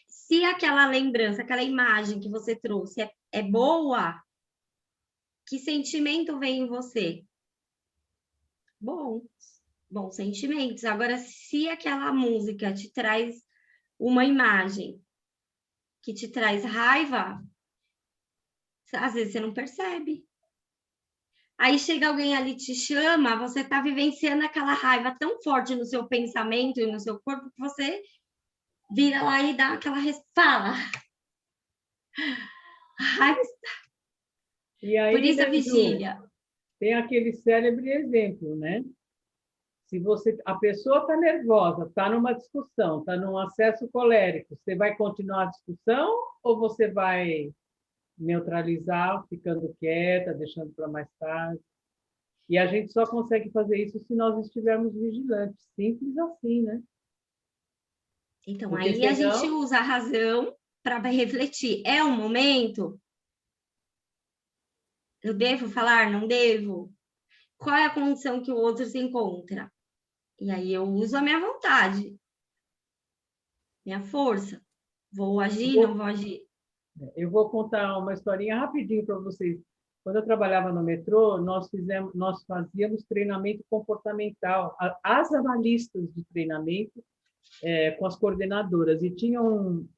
Se aquela lembrança, aquela imagem que você trouxe é boa, que sentimento vem em você? Bons sentimentos. Agora, se aquela música te traz uma imagem que te traz raiva, às vezes você não percebe. Aí chega alguém ali, te chama, você está vivenciando aquela raiva tão forte no seu pensamento e no seu corpo que você vira lá e dá aquela fala. A raiva está... E aí, Por isso a né, Ju, vigília. tem aquele célebre exemplo, né? Se a pessoa está nervosa, está numa discussão, está num acesso colérico, você vai continuar a discussão ou você vai neutralizar, ficando quieta, deixando para mais tarde? E a gente só consegue fazer isso se nós estivermos vigilantes. Simples assim, né? Então, Porque aí a gente senão... usa a razão para refletir. É um momento? Eu devo falar? Não devo? Qual é a condição que o outro se encontra? E aí eu uso a minha vontade, minha força. Vou agir, não vou agir? Eu vou contar uma historinha rapidinho para vocês. Quando eu trabalhava no metrô, nós fazíamos treinamento comportamental, as analistas de treinamento com as coordenadoras. E tinha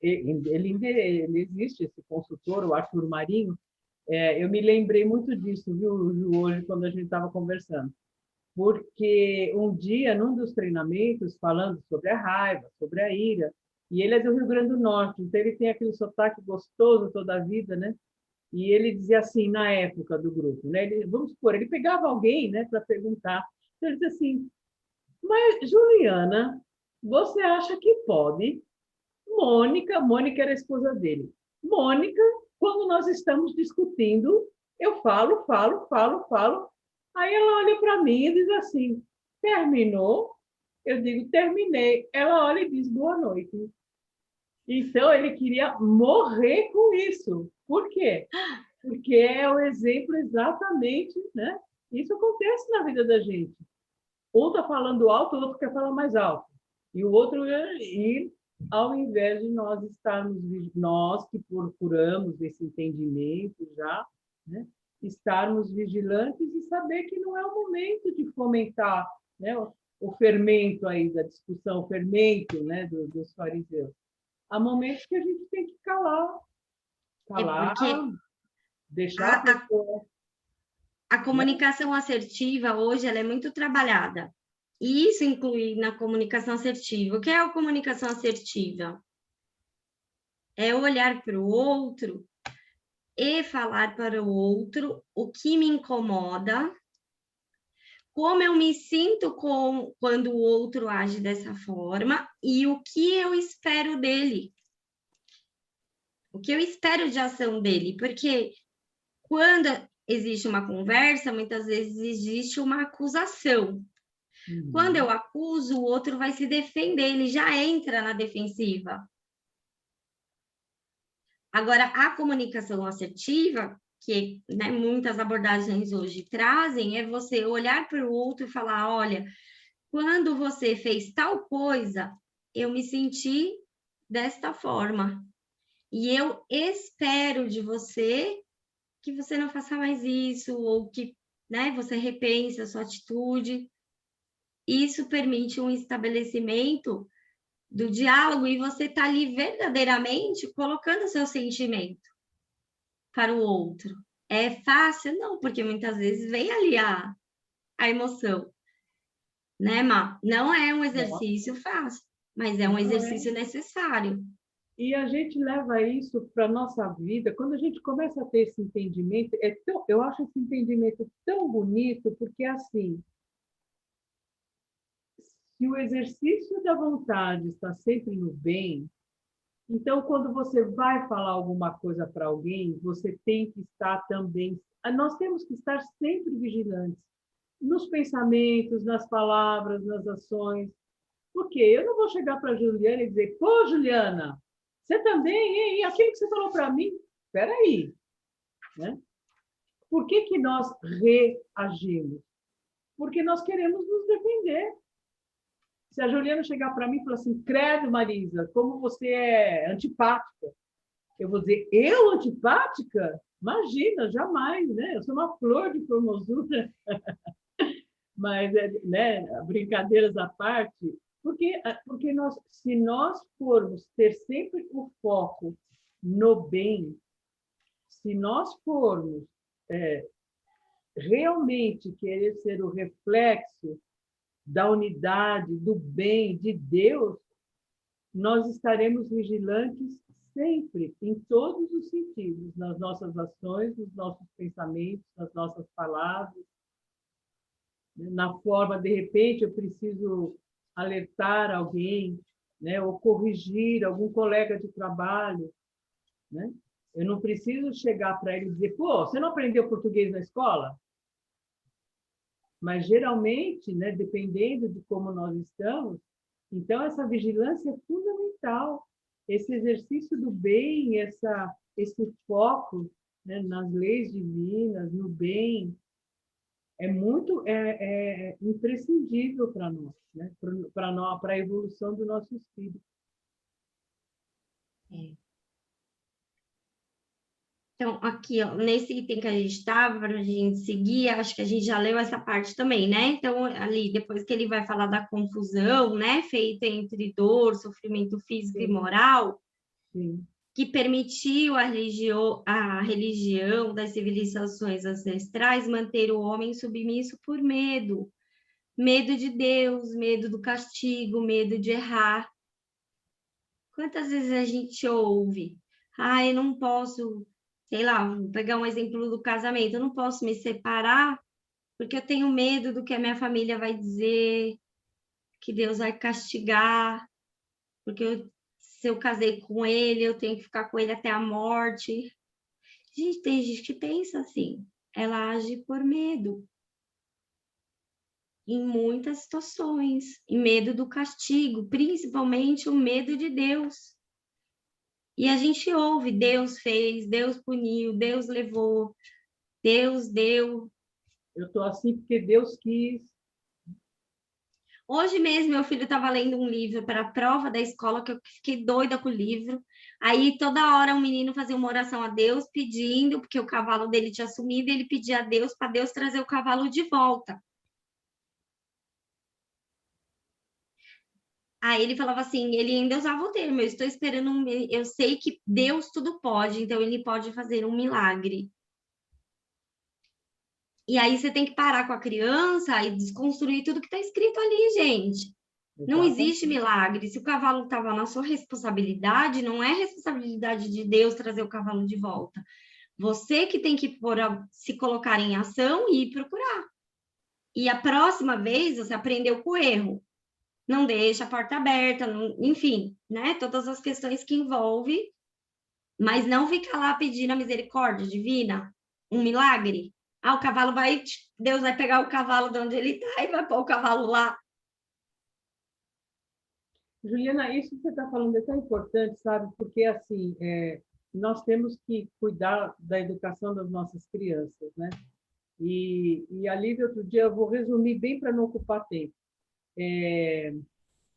ele existe, esse consultor, o Arthur Marinho. Eu me lembrei muito disso, viu, Ju, hoje, quando a gente estava conversando. Porque um dia, num dos treinamentos, falando sobre a raiva, sobre a ira, e ele é do Rio Grande do Norte, então ele tem aquele sotaque gostoso toda a vida, né? E ele dizia assim, na época do grupo, né? Vamos supor, ele pegava alguém, né, para perguntar. Então ele dizia assim, mas, Juliana, você acha que pode? Mônica era a esposa dele. Mônica, quando nós estamos discutindo, eu falo, aí ela olha para mim e diz assim, terminou? Eu digo, terminei. Ela olha e diz, boa noite. Então, ele queria morrer com isso. Por quê? Porque é o exemplo exatamente, né? Isso acontece na vida da gente. Um está falando alto, o outro quer falar mais alto. E o outro, ao invés de nós nós que procuramos esse entendimento já, né? Estarmos vigilantes e saber que não é o momento de fomentar, né? O fermento aí da discussão, o fermento, né? dos fariseus. Há momentos que a gente tem que calar, Porque deixar a pessoa... a comunicação assertiva hoje ela é muito trabalhada. E isso inclui na comunicação assertiva. O que é a comunicação assertiva? É olhar para o outro e falar para o outro o que me incomoda, como eu me sinto quando o outro age dessa forma e o que eu espero dele. O que eu espero de ação dele, porque quando existe uma conversa, muitas vezes existe uma acusação. Quando eu acuso, o outro vai se defender, ele já entra na defensiva. Agora, a comunicação assertiva, que né, muitas abordagens hoje trazem, é você olhar para o outro e falar, olha, quando você fez tal coisa, eu me senti desta forma. E eu espero de você que você não faça mais isso, ou que né, você repense a sua atitude. Isso permite um estabelecimento do diálogo e você está ali verdadeiramente colocando o seu sentimento para o outro. É fácil? Não, porque muitas vezes vem ali a emoção, né, Má? Não é um exercício fácil, mas é um exercício necessário. E a gente leva isso para a nossa vida, quando a gente começa a ter esse entendimento, eu acho esse entendimento tão bonito, porque assim, se o exercício da vontade está sempre no bem, então, quando você vai falar alguma coisa para alguém, você tem que estar também... Nós temos que estar sempre vigilantes nos pensamentos, nas palavras, nas ações. Porque eu não vou chegar para a Juliana e dizer, pô, Juliana, você também, hein? E aquilo que você falou para mim? Espera aí. Né? Por que nós reagimos? Porque nós queremos nos defender. Se a Juliana chegar para mim e falar assim, credo, Marisa, como você é antipática. Eu vou dizer, eu antipática? Imagina, jamais, né? Eu sou uma flor de formosura. Mas, né, brincadeiras à parte, porque se nós formos ter sempre o foco no bem, se nós formos realmente querer ser o reflexo da unidade, do bem, de Deus, nós estaremos vigilantes sempre, em todos os sentidos, nas nossas ações, nos nossos pensamentos, nas nossas palavras, na forma, de repente, eu preciso alertar alguém, né, ou corrigir algum colega de trabalho, né? Eu não preciso chegar para ele e dizer, pô, você não aprendeu português na escola? Mas, geralmente, né, dependendo de como nós estamos, então, essa vigilância é fundamental. Esse exercício do bem, esse foco, né, nas leis divinas, no bem, é imprescindível para nós, né? Para a evolução do nosso espírito. Então, aqui, ó, nesse item que a gente estava, para a gente seguir, acho que a gente já leu essa parte também, né? Então, ali, depois que ele vai falar da confusão, né, feita entre dor, sofrimento físico e moral, Sim. que permitiu a religião das civilizações ancestrais manter o homem submisso por medo. Medo de Deus, medo do castigo, medo de errar. Quantas vezes a gente ouve, eu não posso, sei lá, vou pegar um exemplo do casamento, eu não posso me separar porque eu tenho medo do que a minha família vai dizer, que Deus vai castigar, porque se eu casei com ele, eu tenho que ficar com ele até a morte. Gente, tem gente que pensa assim, ela age por medo. Em muitas situações, e medo do castigo, principalmente o medo de Deus. E a gente ouve, Deus fez, Deus puniu, Deus levou, Deus deu. Eu estou assim porque Deus quis. Hoje mesmo, meu filho estava lendo um livro para a prova da escola, que eu fiquei doida com o livro. Aí, toda hora, um menino fazia uma oração a Deus, pedindo, porque o cavalo dele tinha sumido, e ele pedia a Deus para Deus trazer o cavalo de volta. Aí ele falava assim, ele ainda usava o termo, eu estou esperando eu sei que Deus tudo pode, então ele pode fazer um milagre. E aí você tem que parar com a criança e desconstruir tudo que está escrito ali, gente. Não existe milagre. Se o cavalo estava na sua responsabilidade, não é responsabilidade de Deus trazer o cavalo de volta. Você que tem que se colocar em ação e ir procurar. E a próxima vez você aprendeu com o erro. Não deixa a porta aberta, enfim, né? Todas as questões que envolve, mas não fica lá pedindo a misericórdia divina, um milagre. O cavalo vai, Deus vai pegar o cavalo de onde ele está e vai pôr o cavalo lá. Juliana, isso que você está falando é tão importante, sabe? Porque, assim, nós temos que cuidar da educação das nossas crianças, né? E a Lívia, outro dia, eu vou resumir bem para não ocupar tempo.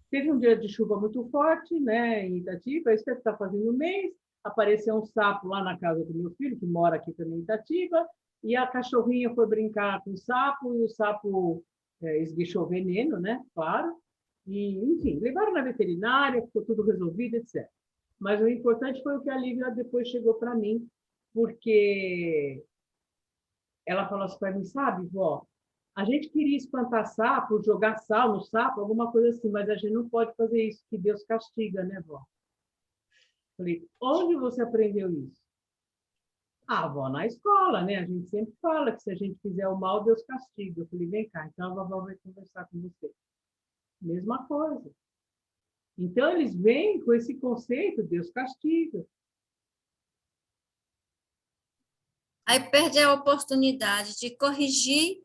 Teve um dia de chuva muito forte, né, em Itatiba, isso deve estar fazendo um mês, apareceu um sapo lá na casa do meu filho, que mora aqui também em Itatiba, e a cachorrinha foi brincar com o sapo, e o sapo esguichou veneno, né, claro, e, enfim, levaram na veterinária, ficou tudo resolvido, etc. Mas o importante foi o que a Lívia depois chegou para mim, porque ela falou assim para mim, sabe, vó, a gente queria espantar sapo, jogar sal no sapo, alguma coisa assim, mas a gente não pode fazer isso, que Deus castiga, né, vó? Falei, onde você aprendeu isso? Vó, na escola, né? A gente sempre fala que se a gente fizer o mal, Deus castiga. Eu falei, vem cá, então a vovó vai conversar com você. Mesma coisa. Então, eles vêm com esse conceito, Deus castiga. Aí perde a oportunidade de corrigir,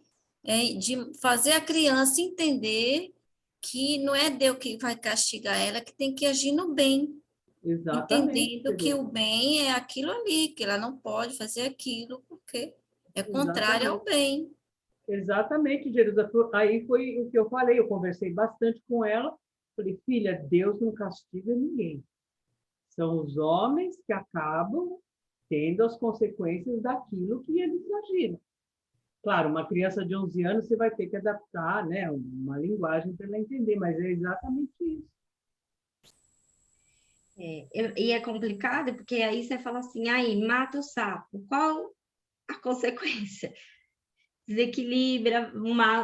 de fazer a criança entender que não é Deus que vai castigar ela, que tem que agir no bem. Exatamente. Entendendo que o bem é aquilo ali, que ela não pode fazer aquilo porque é contrário ao bem. Exatamente, Jerusa. Aí foi o que eu falei, eu conversei bastante com ela. Falei, filha, Deus não castiga ninguém. São os homens que acabam tendo as consequências daquilo que eles agiram. Claro, uma criança de 11 anos você vai ter que adaptar, né, uma linguagem para ela entender, mas é exatamente isso. E é complicado, porque aí você fala assim, mata o sapo. Qual a consequência? Desequilibra,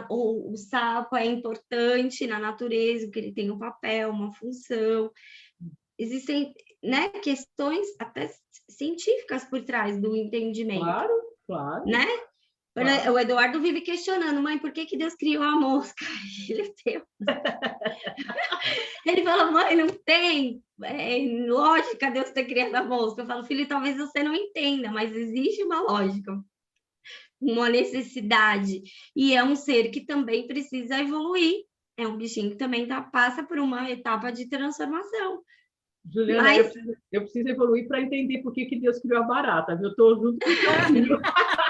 o sapo é importante na natureza, porque ele tem um papel, uma função. existem, né, questões até científicas por trás do entendimento, Claro, claro. né? Claro. O Eduardo vive questionando, mãe, por que Deus criou a mosca? Ele falou, mãe, não tem lógica Deus ter criado a mosca. Eu falo, filho, talvez você não entenda, mas existe uma lógica, uma necessidade. E é um ser que também precisa evoluir. É um bichinho que também passa por uma etapa de transformação. Juliana, Mas- eu preciso evoluir para entender por que Deus criou a barata. Eu estou junto com o seu filho.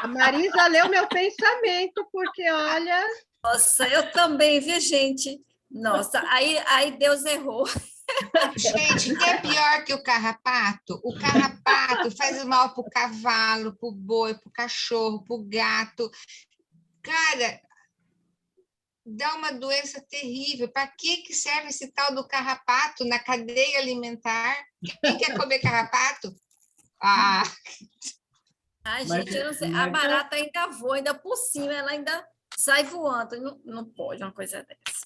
A Marisa leu meu pensamento, porque, olha, Nossa, eu também, viu, gente? Nossa, aí Deus errou. Gente, que é pior que o carrapato? O carrapato faz mal para o cavalo, para o boi, para o cachorro, para o gato. Cara, dá uma doença terrível. Para que serve esse tal do carrapato na cadeia alimentar? Quem quer comer carrapato? Ah, Ai, Mas- gente, eu não sei. mas- A barata ainda voa, ainda por cima, ela ainda sai voando. Não pode uma coisa dessa.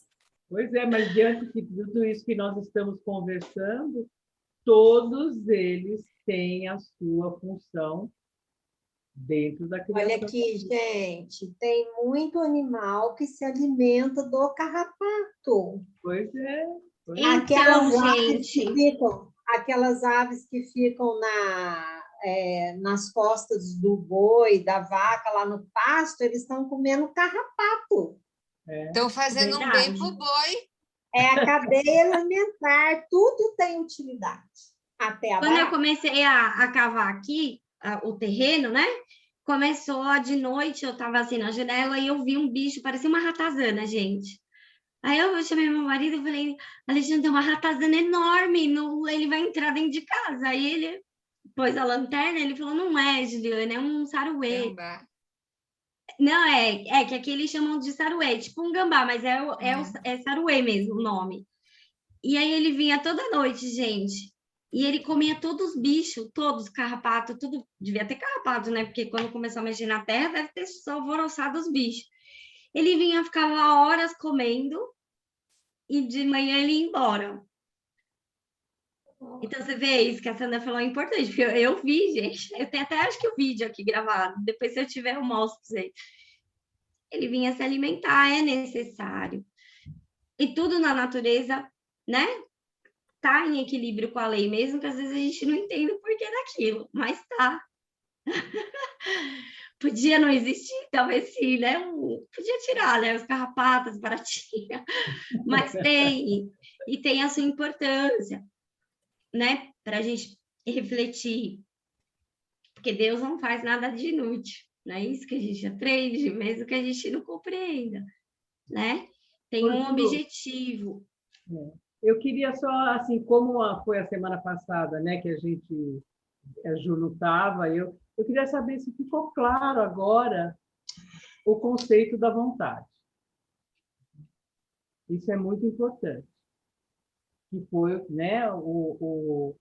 Pois é, mas diante de tudo isso que nós estamos conversando, todos eles têm a sua função dentro da criação. olha aqui, gente, tem muito animal que se alimenta do carrapato. Pois é. Pois é. Aquelas Então, aves gente, que ficam, aquelas aves que ficam nas costas do boi, da vaca, lá no pasto, eles estão comendo carrapato. estão fazendo um bem para o boi. É a cadeia alimentar, tudo tem utilidade. Até a quando eu barata. comecei a cavar aqui, o terreno, né? Começou de noite, eu estava assim na janela e eu vi um bicho, parecia uma ratazana, gente. Aí eu chamei meu marido e falei, Alexandre, tem uma ratazana enorme, ele vai entrar dentro de casa. Aí ele pôs a lanterna, ele falou, não é, Juliana, é um saruê. Gambá. Não, é que aqui eles chamam de saruê, tipo um gambá, mas é saruê mesmo o nome. E aí ele vinha toda noite, gente. E ele comia todos os bichos, todos, carrapato, tudo. Devia ter carrapato, né? Porque quando começou a mexer na terra, deve ter só alvoroçado os bichos. Ele vinha, ficava horas comendo e de manhã ele ia embora. Então, você vê isso que a Sandra falou é importante, porque eu vi, gente. Eu tenho até, acho que o vídeo aqui gravado. Depois, se eu tiver, eu mostro para vocês. Ele vinha se alimentar, é necessário. E tudo na natureza, né? Tá em equilíbrio com a lei, mesmo que às vezes a gente não entenda o porquê daquilo, mas tá. Podia não existir, talvez sim, né? Podia tirar, né? Os carrapatos, baratinha, mas tem, e tem a sua importância, né? Para a gente refletir, porque Deus não faz nada de inútil, não é isso que a gente aprende, mesmo que a gente não compreenda, né? Tem um objetivo. Eu queria só, assim, como foi a semana passada, né, que a Ju não estava, eu queria saber se ficou claro agora o conceito da vontade. Isso é muito importante. Que foi, né, o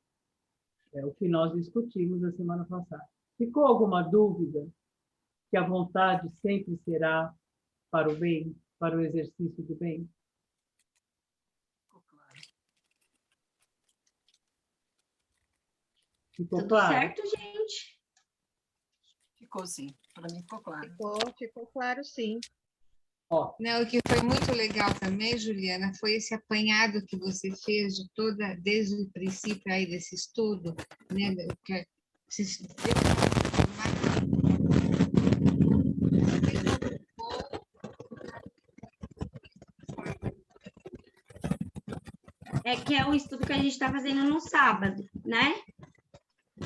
que nós discutimos na semana passada. Ficou alguma dúvida que a vontade sempre será para o bem, para o exercício do bem? Ficou Tudo claro? certo, gente? Ficou sim, para mim ficou claro. Ficou claro, sim. Não, o que foi muito legal também, Juliana, foi esse apanhado que você fez de desde o princípio aí desse estudo, né? Que você É que é o estudo que a gente está fazendo no sábado, né?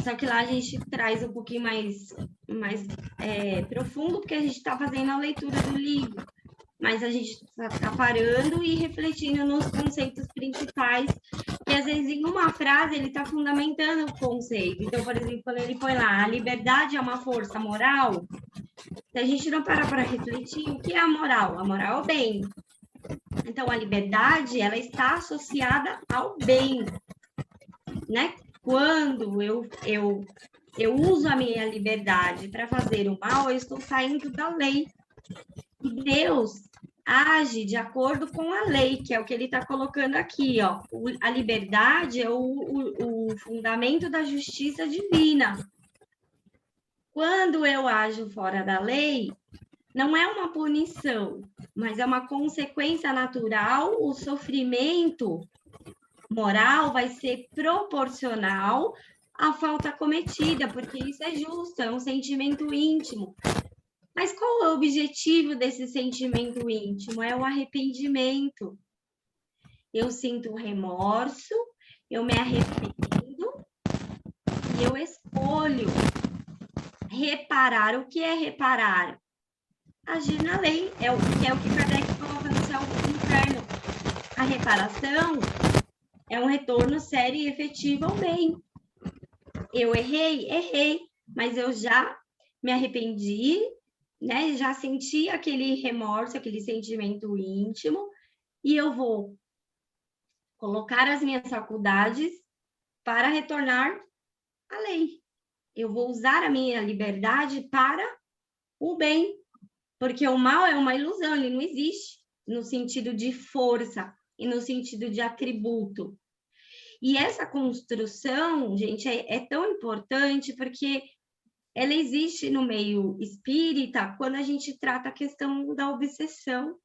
Só que lá a gente traz um pouquinho mais profundo, porque a gente está fazendo a leitura do livro. Mas a gente está parando e refletindo nos conceitos principais, que às vezes em uma frase ele está fundamentando o conceito. Então, por exemplo, quando ele põe lá, a liberdade é uma força moral, se a gente não parar para refletir, o que é a moral? A moral é o bem. Então, a liberdade, ela está associada ao bem, né? Quando eu uso a minha liberdade para fazer o mal, eu estou saindo da lei. E Deus, age de acordo com a lei, que é o que ele está colocando aqui, ó. A liberdade é o fundamento da justiça divina. Quando eu ajo fora da lei, não é uma punição, mas é uma consequência natural. O sofrimento moral vai ser proporcional à falta cometida, porque isso é justo, é um sentimento íntimo. Mas qual é o objetivo desse sentimento íntimo? É o arrependimento. Eu sinto remorso, eu me arrependo e eu escolho reparar. O que é reparar? Agir na lei, é o que Kardec coloca no céu e no inferno. A reparação é um retorno sério e efetivo ao bem. Eu errei, mas eu já me arrependi, né? Já senti aquele remorso, aquele sentimento íntimo, e eu vou colocar as minhas faculdades para retornar à lei. Eu vou usar a minha liberdade para o bem, porque o mal é uma ilusão, ele não existe no sentido de força e no sentido de atributo. E essa construção, gente, é tão importante porque ela existe no meio espírita quando a gente trata a questão da obsessão.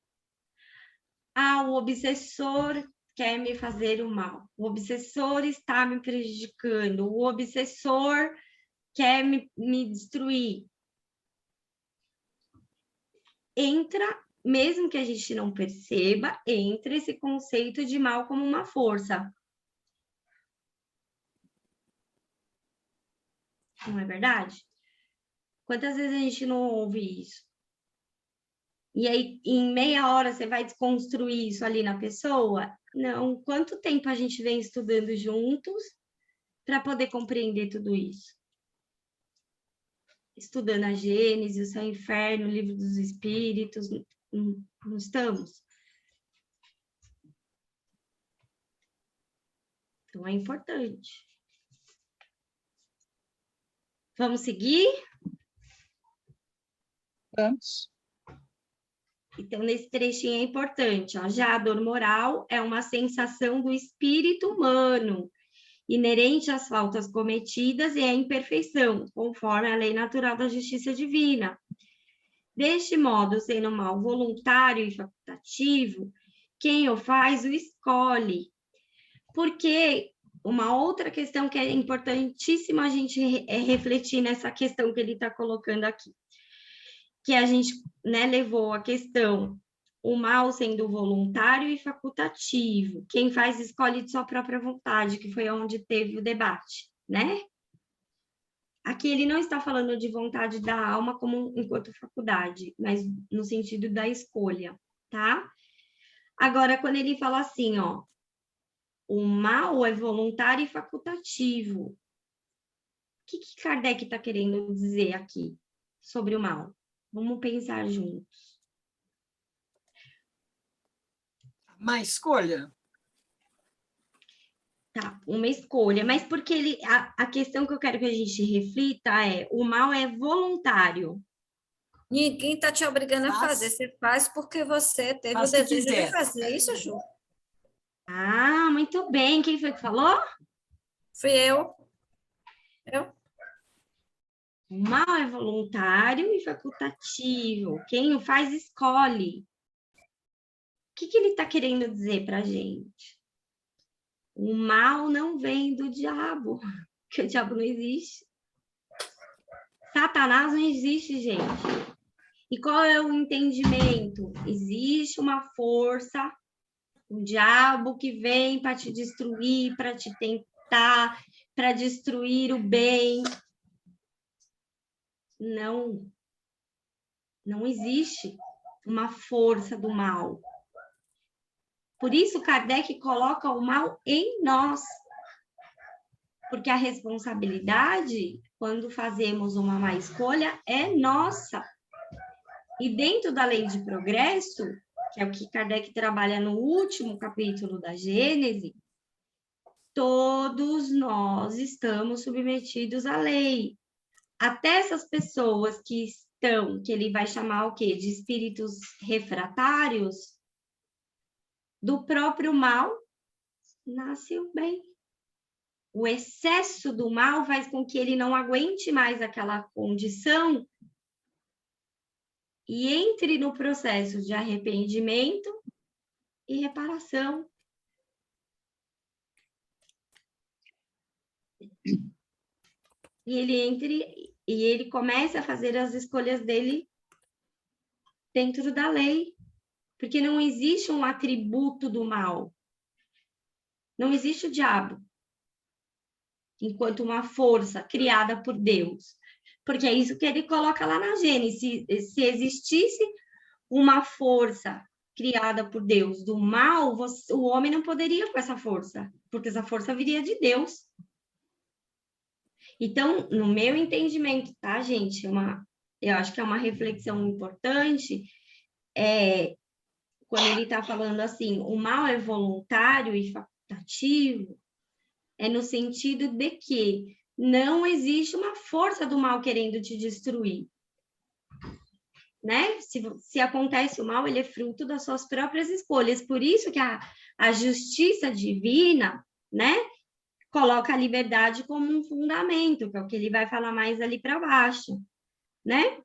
O obsessor quer me fazer o mal, o obsessor está me prejudicando, o obsessor quer me destruir. Entra, mesmo que a gente não perceba, entra esse conceito de mal como uma força. Não é verdade? Quantas vezes a gente não ouve isso? E aí, em meia hora, você vai desconstruir isso ali na pessoa? Não. Quanto tempo a gente vem estudando juntos para poder compreender tudo isso? Estudando a Gênese, o Céu e o Inferno, o Livro dos Espíritos, não estamos? Então, é importante. Vamos seguir? Vamos. Então, nesse trechinho é importante, ó. Já a dor moral é uma sensação do espírito humano, inerente às faltas cometidas e à imperfeição, conforme a lei natural da justiça divina. Deste modo, sendo mal voluntário e facultativo, quem o faz o escolhe. Porque uma outra questão que é importantíssima a gente refletir nessa questão que ele está colocando aqui, que a gente, né, levou a questão, o mal sendo voluntário e facultativo. Quem faz escolhe de sua própria vontade, que foi onde teve o debate, né? Aqui ele não está falando de vontade da alma como enquanto faculdade, mas no sentido da escolha, tá? Agora, quando ele fala assim, ó, o mal é voluntário e facultativo. O que Kardec está querendo dizer aqui sobre o mal? Vamos pensar juntos. Uma escolha? Tá, uma escolha. Mas porque a questão que eu quero que a gente reflita é, o mal é voluntário. Ninguém está te obrigando a fazer. Você faz porque você teve o desejo de fazer. Isso, Ju? Ah, muito bem. Quem foi que falou? Fui eu. O mal é voluntário e facultativo. Quem o faz, escolhe. O que ele está querendo dizer para a gente? O mal não vem do diabo, porque o diabo não existe. Satanás não existe, gente. E qual é o entendimento? Existe uma força, um diabo que vem para te destruir, para te tentar, para destruir o bem. Não existe uma força do mal. Por isso, Kardec coloca o mal em nós. Porque a responsabilidade, quando fazemos uma má escolha, é nossa. E dentro da lei de progresso, que é o que Kardec trabalha no último capítulo da Gênese, todos nós estamos submetidos à lei. Até essas pessoas que questão que ele vai chamar o quê? De espíritos refratários, do próprio mal nasce o bem. O excesso do mal faz com que ele não aguente mais aquela condição e entre no processo de arrependimento e reparação. E ele começa a fazer as escolhas dele dentro da lei, porque não existe um atributo do mal. Não existe o diabo enquanto uma força criada por Deus. Porque é isso que ele coloca lá na Gênesis. Se existisse uma força criada por Deus do mal, o homem não poderia com essa força, porque essa força viria de Deus. Então, no meu entendimento, tá, gente? Eu acho que é uma reflexão importante, quando ele está falando assim, o mal é voluntário e facultativo, é no sentido de que não existe uma força do mal querendo te destruir. Né? Se acontece o mal, ele é fruto das suas próprias escolhas. Por isso que a justiça divina, né, coloca a liberdade como um fundamento, que é o que ele vai falar mais ali para baixo, né?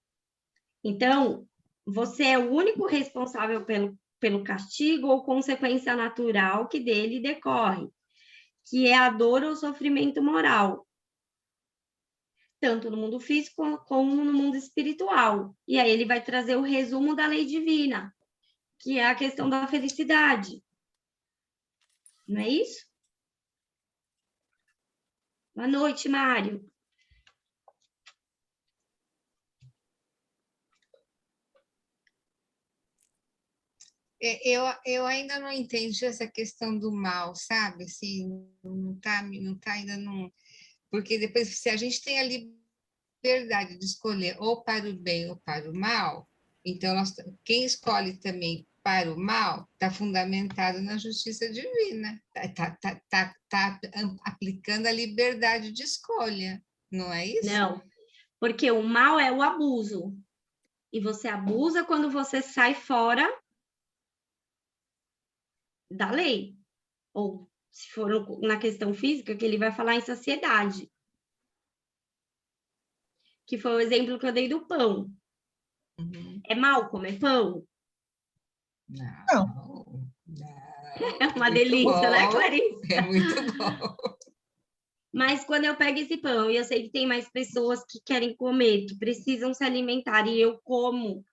Então, você é o único responsável pelo castigo ou consequência natural que dele decorre, que é a dor ou sofrimento moral, tanto no mundo físico como no mundo espiritual. E aí ele vai trazer o resumo da lei divina, que é a questão da felicidade. Não é isso? Boa noite, Mário. Eu ainda não entendi essa questão do mal, sabe? Assim, não tá ainda não. Porque depois, se a gente tem a liberdade de escolher ou para o bem ou para o mal, então quem escolhe também para o mal está fundamentado na justiça divina, está aplicando a liberdade de escolha, não é isso? Não, porque o mal é o abuso. E você abusa quando você sai fora da lei. Ou, se for na questão física, que ele vai falar em saciedade. Que foi o exemplo que eu dei do pão. É mal comer pão? Não. É uma delícia, né, Clarice? É muito bom. Mas quando eu pego esse pão e eu sei que tem mais pessoas que querem comer, que precisam se alimentar, e eu como,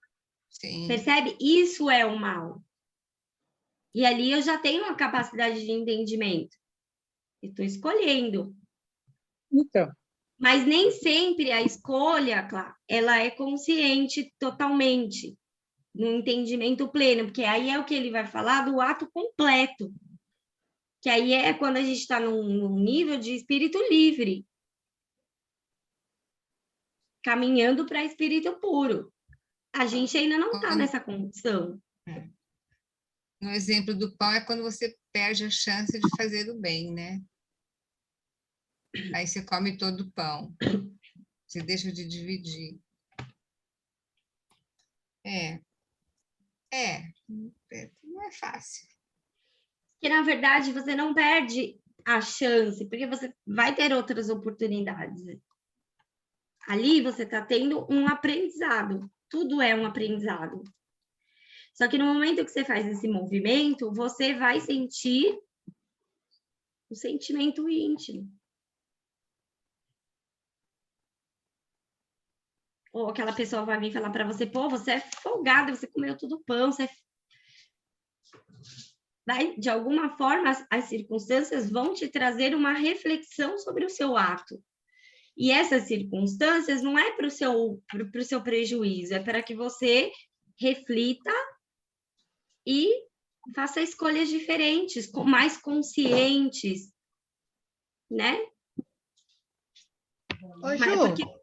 Sim. Percebe? Isso é o mal. E ali eu já tenho uma capacidade de entendimento. Eu estou escolhendo. Então, Mas nem sempre a escolha, claro, ela é consciente totalmente, no entendimento pleno, porque aí é o que ele vai falar do ato completo. Que aí é quando a gente está num nível de espírito livre, caminhando para espírito puro. A gente ainda não está nessa condição. No exemplo do pão é quando você perde a chance de fazer o bem, né? Aí você come todo o pão. Você deixa de dividir. Não é fácil. Que, na verdade, você não perde a chance, porque você vai ter outras oportunidades. Ali você está tendo um aprendizado. Tudo é um aprendizado. Só que no momento que você faz esse movimento, você vai sentir o sentimento íntimo. Ou aquela pessoa vai vir falar para você, pô, você é folgada, você comeu tudo pão, você vai, de alguma forma, as circunstâncias vão te trazer uma reflexão sobre o seu ato. E essas circunstâncias não é para o seu prejuízo, é para que você reflita e faça escolhas diferentes, mais conscientes, né? Ô, Ju,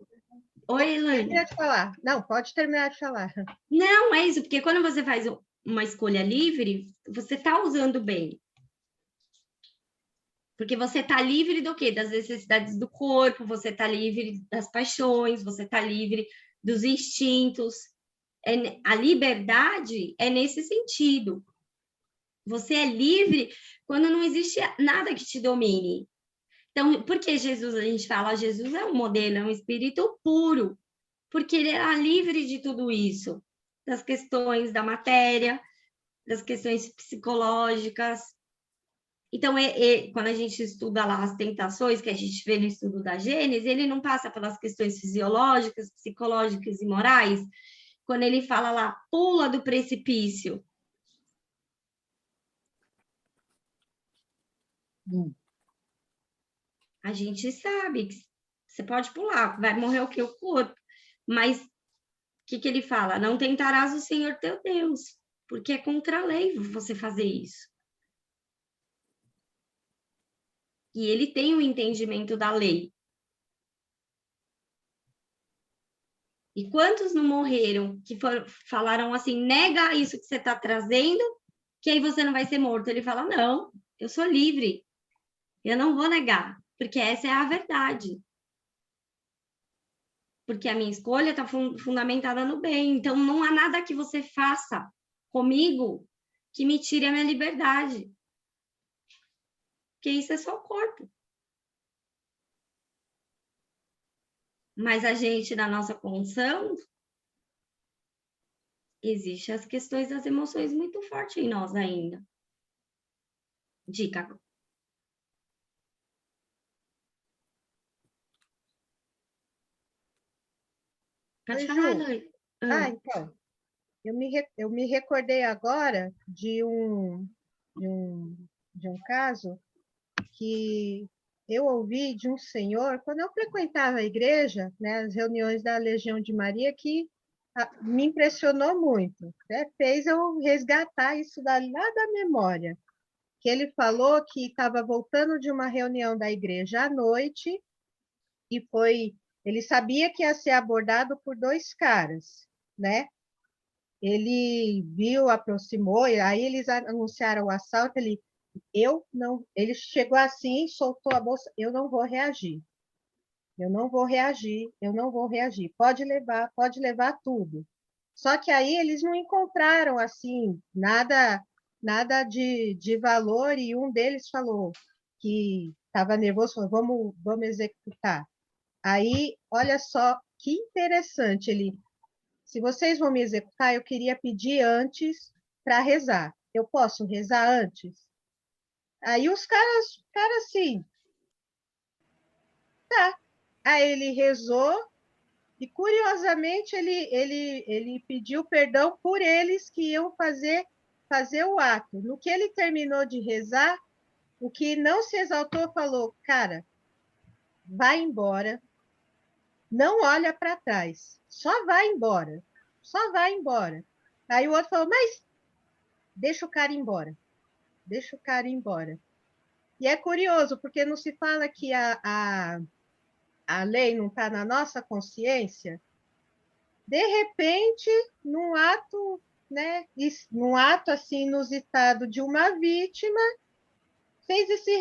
Oi, Elaine. terminar de falar. Não, pode terminar de falar. Não, é isso, porque quando você faz uma escolha livre, você está usando bem. Porque você está livre do quê? Das necessidades do corpo, você está livre das paixões, você está livre dos instintos. A liberdade é nesse sentido. Você é livre quando não existe nada que te domine. Então, por que Jesus, a gente fala, Jesus é um modelo, é um espírito puro, porque ele era livre de tudo isso, das questões da matéria, das questões psicológicas. Então, quando a gente estuda lá as tentações, que a gente vê no estudo da Gênesis, ele não passa pelas questões fisiológicas, psicológicas e morais. Quando ele fala lá, pula do precipício. A gente sabe que você pode pular, vai morrer o que? O corpo. Mas o que ele fala? Não tentarás o Senhor teu Deus, porque é contra a lei você fazer isso. E ele tem o entendimento da lei. E quantos não morreram que falaram assim, nega isso que você está trazendo, que aí você não vai ser morto. Ele fala, não, eu sou livre, eu não vou negar, porque essa é a verdade. Porque a minha escolha está fundamentada no bem. Então, não há nada que você faça comigo que me tire a minha liberdade. Porque isso é só o corpo. Mas a gente, na nossa condição, existe as questões das emoções muito fortes em nós ainda. Dica. Pode Oi, falar, Ju. Doi. Então, eu me recordei agora de um caso que eu ouvi de um senhor, quando eu frequentava a igreja, né, as reuniões da Legião de Maria, que me impressionou muito, né? Fez eu resgatar isso lá da memória, que ele falou que estava voltando de uma reunião da igreja à noite e ele sabia que ia ser abordado por dois caras, né? Ele viu, aproximou, e aí eles anunciaram o assalto, ele chegou assim, soltou a bolsa, eu não vou reagir. Eu não vou reagir, eu não vou reagir. Pode levar tudo. Só que aí eles não encontraram assim nada de valor e um deles falou que estava nervoso, falou, vamos executar. Aí, olha só que interessante, se vocês vão me executar, eu queria pedir antes para rezar. Eu posso rezar antes? Aí os caras assim, tá. Aí ele rezou e, curiosamente, ele pediu perdão por eles que iam fazer o ato. No que ele terminou de rezar, o que não se exaltou falou, cara, vai embora, não olha para trás, só vai embora, só vai embora. Aí o outro falou, mas deixa o cara ir embora, deixa o cara ir embora. E é curioso, porque não se fala que a lei não está na nossa consciência. De repente, num ato, né, num ato assim inusitado de uma vítima, fez esse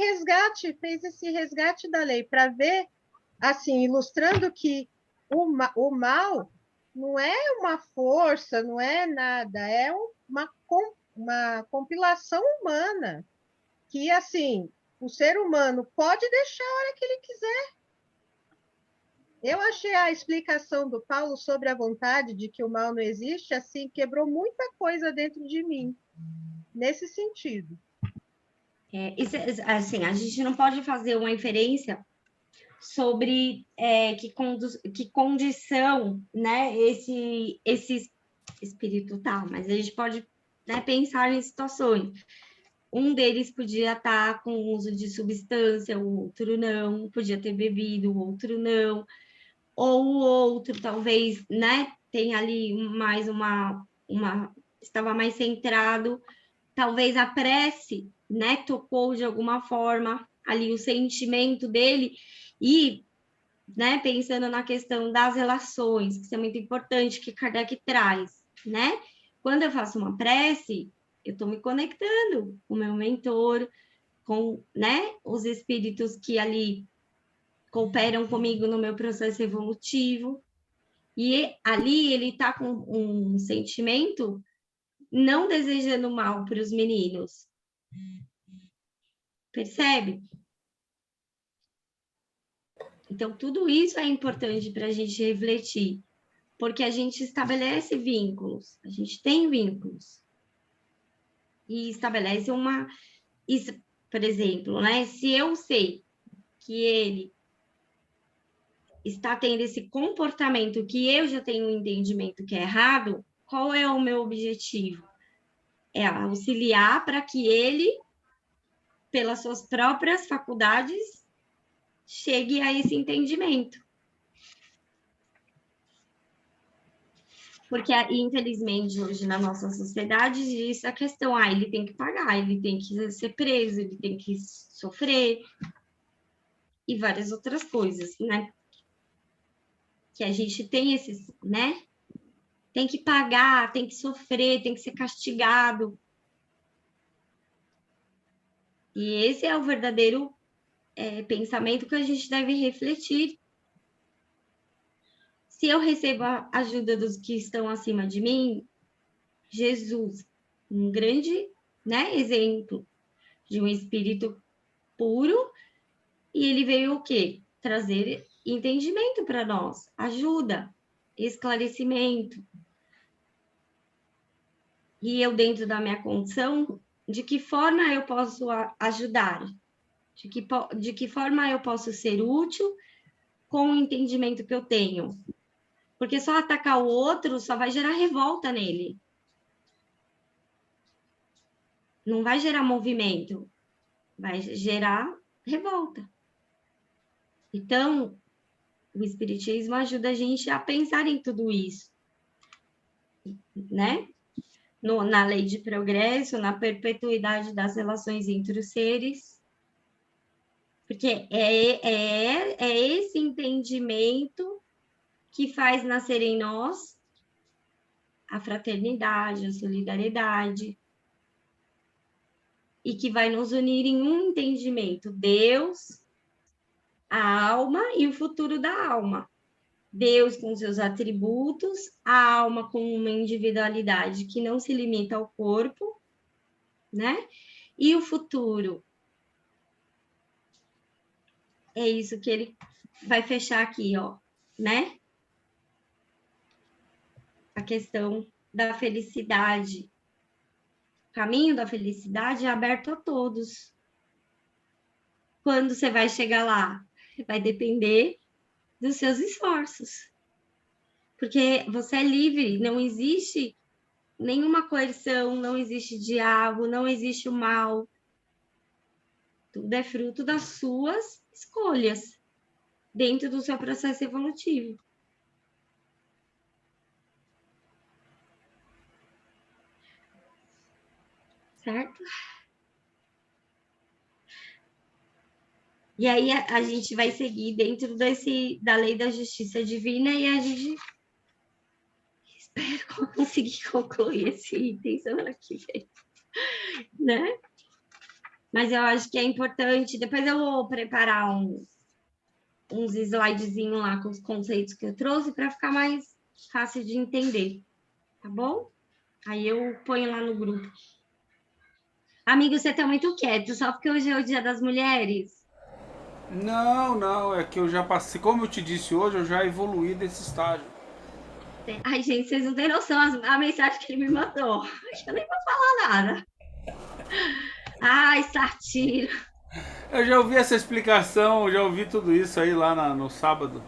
resgate da lei para ver, assim, ilustrando que o mal não é uma força, não é nada, é uma compilação humana que, assim, o ser humano pode deixar a hora que ele quiser. Eu achei a explicação do Paulo sobre a vontade de que o mal não existe, assim, quebrou muita coisa dentro de mim, nesse sentido. Assim, a gente não pode fazer uma inferência sobre que condição, né, esse espírito tá, mas a gente pode, né, pensar em situações. Um deles podia estar com uso de substância, o outro não, podia ter bebido, o outro não, ou o outro talvez, né, tenha ali mais estava mais centrado, talvez a prece, né, tocou de alguma forma ali o sentimento dele e, né, pensando na questão das relações, que isso é muito importante, que Kardec traz, né? Quando eu faço uma prece, eu estou me conectando com o meu mentor, com, né, os espíritos que ali cooperam comigo no meu processo evolutivo. E ali ele está com um sentimento não desejando mal para os meninos. Percebe? Então, tudo isso é importante para a gente refletir, porque a gente estabelece vínculos, a gente tem vínculos. E estabelece uma... Isso, por exemplo, né? Se eu sei que ele está tendo esse comportamento que eu já tenho um entendimento que é errado, qual é o meu objetivo? É auxiliar para que ele, pelas suas próprias faculdades, chegue a esse entendimento. Porque, infelizmente, hoje na nossa sociedade, existe a questão, ele tem que pagar, ele tem que ser preso, ele tem que sofrer, e várias outras coisas, né? Que a gente tem esses, né? Tem que pagar, tem que sofrer, tem que ser castigado. E esse é o verdadeiro pensamento que a gente deve refletir. Se eu recebo a ajuda dos que estão acima de mim, Jesus, um grande, né, exemplo de um espírito puro, e ele veio o quê? Trazer entendimento para nós, ajuda, esclarecimento. E eu, dentro da minha condição, de que forma eu posso ajudar? De que forma eu posso ser útil com o entendimento que eu tenho? Porque só atacar o outro só vai gerar revolta nele. Não vai gerar movimento, vai gerar revolta. Então, o Espiritismo ajuda a gente a pensar em tudo isso, né? Na lei de progresso, na perpetuidade das relações entre os seres, porque é esse entendimento que faz nascer em nós a fraternidade, a solidariedade, e que vai nos unir em um entendimento: Deus, a alma e o futuro da alma. Deus com seus atributos, a alma com uma individualidade que não se limita ao corpo, né? E o futuro. É isso que ele vai fechar aqui, ó, né? A questão da felicidade. O caminho da felicidade é aberto a todos. Quando você vai chegar lá? Vai depender dos seus esforços. Porque você é livre, não existe nenhuma coerção, não existe diabo, não existe o mal. Tudo é fruto das suas escolhas dentro do seu processo evolutivo. Certo? E aí a gente vai seguir dentro da lei da justiça divina e a gente espero conseguir concluir esse item semana que vem, né? Mas eu acho que é importante, depois eu vou preparar uns slidezinhos lá com os conceitos que eu trouxe para ficar mais fácil de entender, tá bom? Aí eu ponho lá no grupo. Amigo, você tá muito quieto, só porque hoje é o Dia das Mulheres? Não, é que eu já passei, como eu te disse hoje, eu já evoluí desse estágio. Ai, gente, vocês não têm noção a mensagem que ele me mandou. Acho que eu nem vou falar nada. Ai, Sartiro. Eu já ouvi essa explicação, já ouvi tudo isso aí lá no sábado.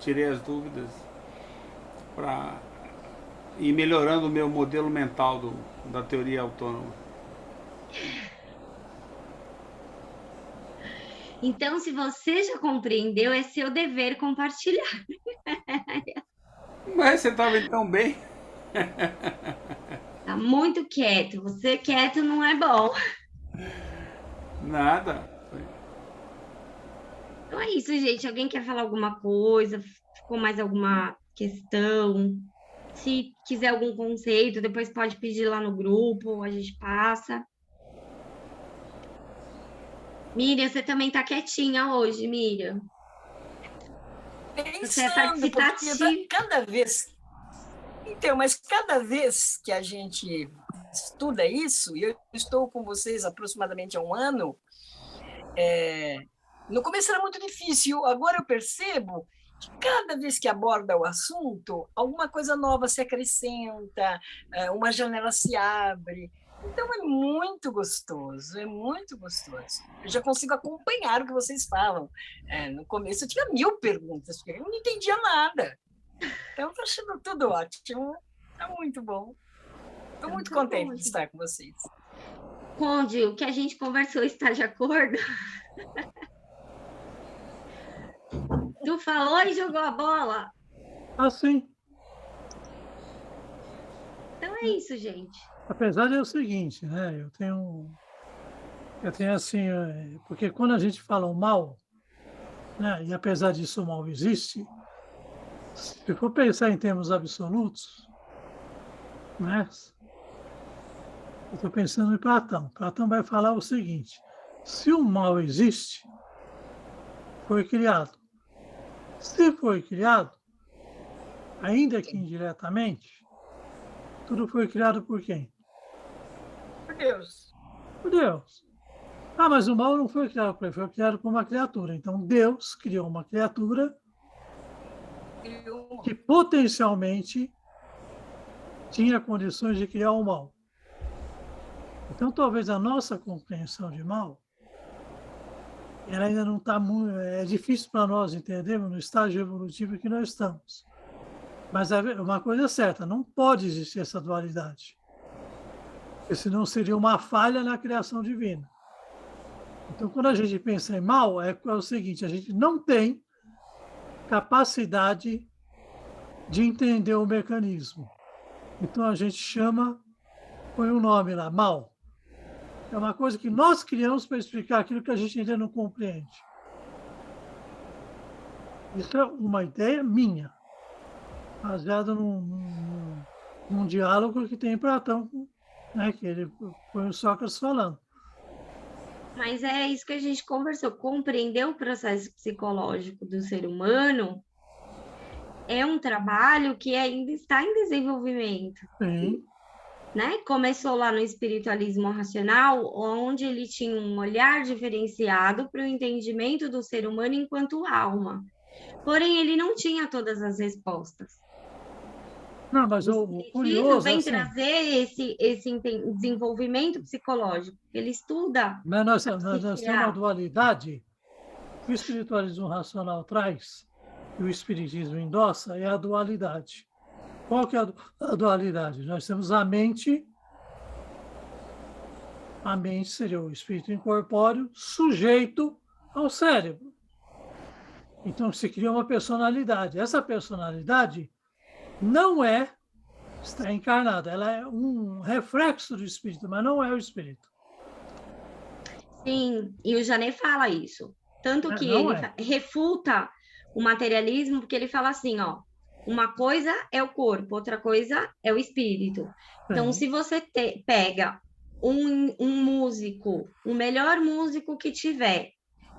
Tirei as dúvidas para ir melhorando o meu modelo mental da teoria autônoma. Então, se você já compreendeu, é seu dever compartilhar. Mas você estava tão bem. Tá muito quieto. Você quieto não é bom. Nada. Então é isso, gente. Alguém quer falar alguma coisa? Ficou mais alguma questão? Se quiser algum conceito, depois pode pedir lá no grupo, a gente passa. Miriam, você também tá quietinha hoje, Miriam. Você é Pensando, porque participativo. cada vez... Então, mas cada vez que a gente estuda isso, e eu estou com vocês aproximadamente há um ano, no começo era muito difícil, agora eu percebo que cada vez que aborda o assunto, alguma coisa nova se acrescenta, uma janela se abre. Então, é muito gostoso, é muito gostoso. Eu já consigo acompanhar o que vocês falam. No começo eu tinha 1000 perguntas, porque eu não entendia nada. Então, estou achando tudo ótimo, está muito bom. Estou muito contente de estar com vocês. Conde, o que a gente conversou está de acordo? Tu falou e jogou a bola? Assim, Então é isso, gente. apesar de é o seguinte, né? Eu tenho assim, porque quando a gente fala o mal, né? E apesar disso o mal existe, se for pensar em termos absolutos, né? Eu estou pensando em Platão. Platão vai falar o seguinte: se o mal existe, foi criado. Se foi criado, ainda que indiretamente, tudo foi criado por quem? Por Deus. Por Deus. Ah, mas o mal não foi criado por ele, foi criado por uma criatura. Então, Deus criou uma criatura que potencialmente tinha condições de criar o mal. Então, talvez a nossa compreensão de mal, ela ainda não está muito... É difícil para nós entendermos no estágio evolutivo que nós estamos. Mas uma coisa é certa, não pode existir essa dualidade. Porque senão seria uma falha na criação divina. Então, quando a gente pensa em mal, é o seguinte: a gente não tem capacidade de entender o mecanismo. Então, a gente põe um nome lá, mal. É uma coisa que nós criamos para explicar aquilo que a gente ainda não compreende. Isso é uma ideia minha, baseada num diálogo que tem em Platão, né, que ele põe o Sócrates falando. Mas é isso que a gente conversou. Compreender o processo psicológico do ser humano é um trabalho que ainda está em desenvolvimento. Sim. Né? Começou lá no espiritualismo racional, onde ele tinha um olhar diferenciado para o entendimento do ser humano enquanto alma. Porém, ele não tinha todas as respostas. Não, mas o curioso vem assim, trazer esse desenvolvimento psicológico. Ele estuda. Mas nós temos uma dualidade que o espiritualismo racional traz, e o espiritismo endossa, é a dualidade. Qual que é a dualidade? Nós temos a mente seria o espírito incorpóreo, sujeito ao cérebro. Então se cria uma personalidade. Essa personalidade não está encarnada, ela é um reflexo do espírito, mas não é o espírito. Sim, e o Janet fala isso. Tanto que ele refuta o materialismo, porque ele fala assim, ó, uma coisa é o corpo, outra coisa é o espírito. Então, se você pega um músico, o melhor músico que tiver,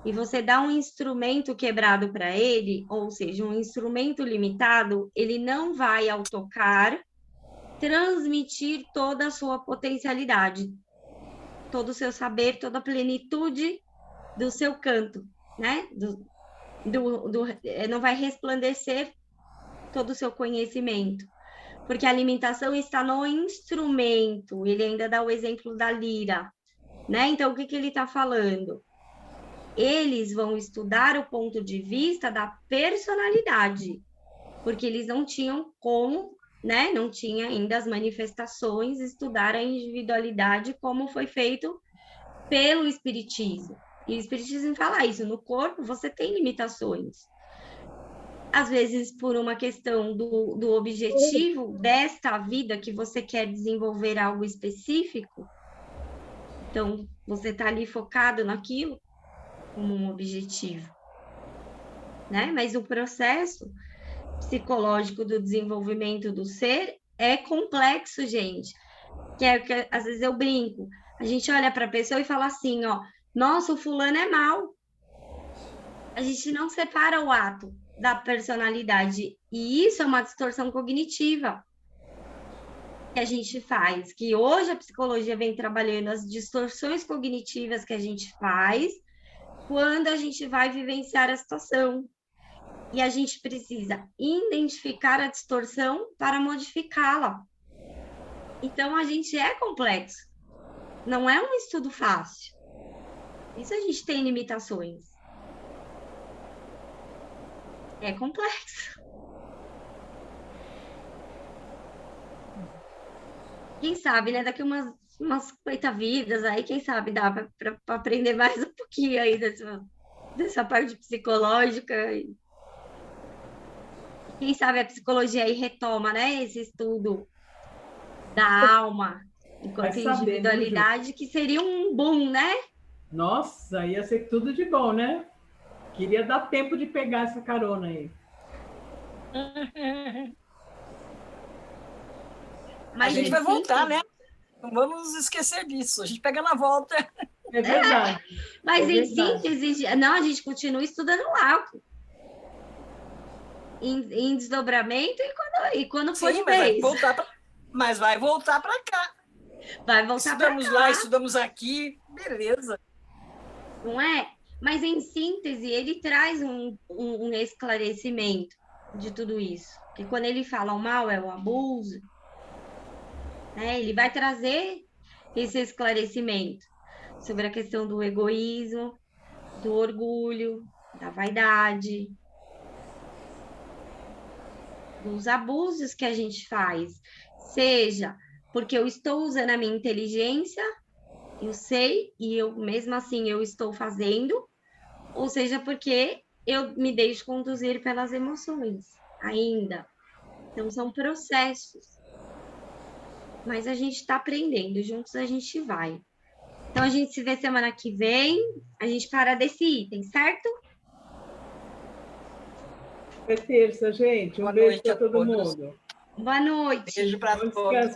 e você dá um instrumento quebrado para ele, ou seja, um instrumento limitado, ele não vai, ao tocar, transmitir toda a sua potencialidade, todo o seu saber, toda a plenitude do seu canto, né? Não vai resplandecer todo o seu conhecimento, porque a limitação está no instrumento. Ele ainda dá o exemplo da lira, né? Então, o que ele está falando? Eles vão estudar o ponto de vista da personalidade, porque eles não tinham como, né? Não tinha ainda as manifestações, estudar a individualidade como foi feito pelo Espiritismo. E o Espiritismo fala isso: no corpo você tem limitações. Às vezes, por uma questão do objetivo desta vida, que você quer desenvolver algo específico, então você está ali focado naquilo como um objetivo, né? Mas o processo psicológico do desenvolvimento do ser é complexo, gente. Que às vezes eu brinco, a gente olha para a pessoa e fala assim, ó, nossa, o fulano é mau. A gente não separa o ato da personalidade. E isso é uma distorção cognitiva que a gente faz, que hoje a psicologia vem trabalhando as distorções cognitivas que a gente faz quando a gente vai vivenciar a situação. E a gente precisa identificar a distorção para modificá-la. Então, a gente é complexo. Não é um estudo fácil. Isso a gente tem limitações. É complexo. Quem sabe, né? Daqui umas 50 vidas aí, quem sabe dá para aprender mais um pouquinho aí dessa parte psicológica. Quem sabe a psicologia aí retoma, né? Esse estudo da alma enquanto individualidade, que seria um boom, né? Nossa, ia ser tudo de bom, né? Queria dar tempo de pegar essa carona aí. Mas a gente vai voltar, né? Não vamos esquecer disso. A gente pega na volta. É verdade. Mas em síntese, não, a gente continua estudando lá. Em desdobramento e quando for de vez. Mas vai voltar para cá. Vai voltar para cá. Estudamos lá, estudamos aqui. Beleza. Não é? Mas em síntese, ele traz um esclarecimento de tudo isso. Porque quando ele fala o mal é o abuso, né, ele vai trazer esse esclarecimento sobre a questão do egoísmo, do orgulho, da vaidade, dos abusos que a gente faz, seja porque eu estou usando a minha inteligência, eu sei, e eu mesmo assim eu estou fazendo, ou seja, porque eu me deixo conduzir pelas emoções ainda. Então, são processos. Mas a gente está aprendendo, juntos a gente vai. Então, a gente se vê semana que vem, a gente para desse item, certo? É terça, gente. Um beijo para todo mundo. Boa noite. Beijo para todos.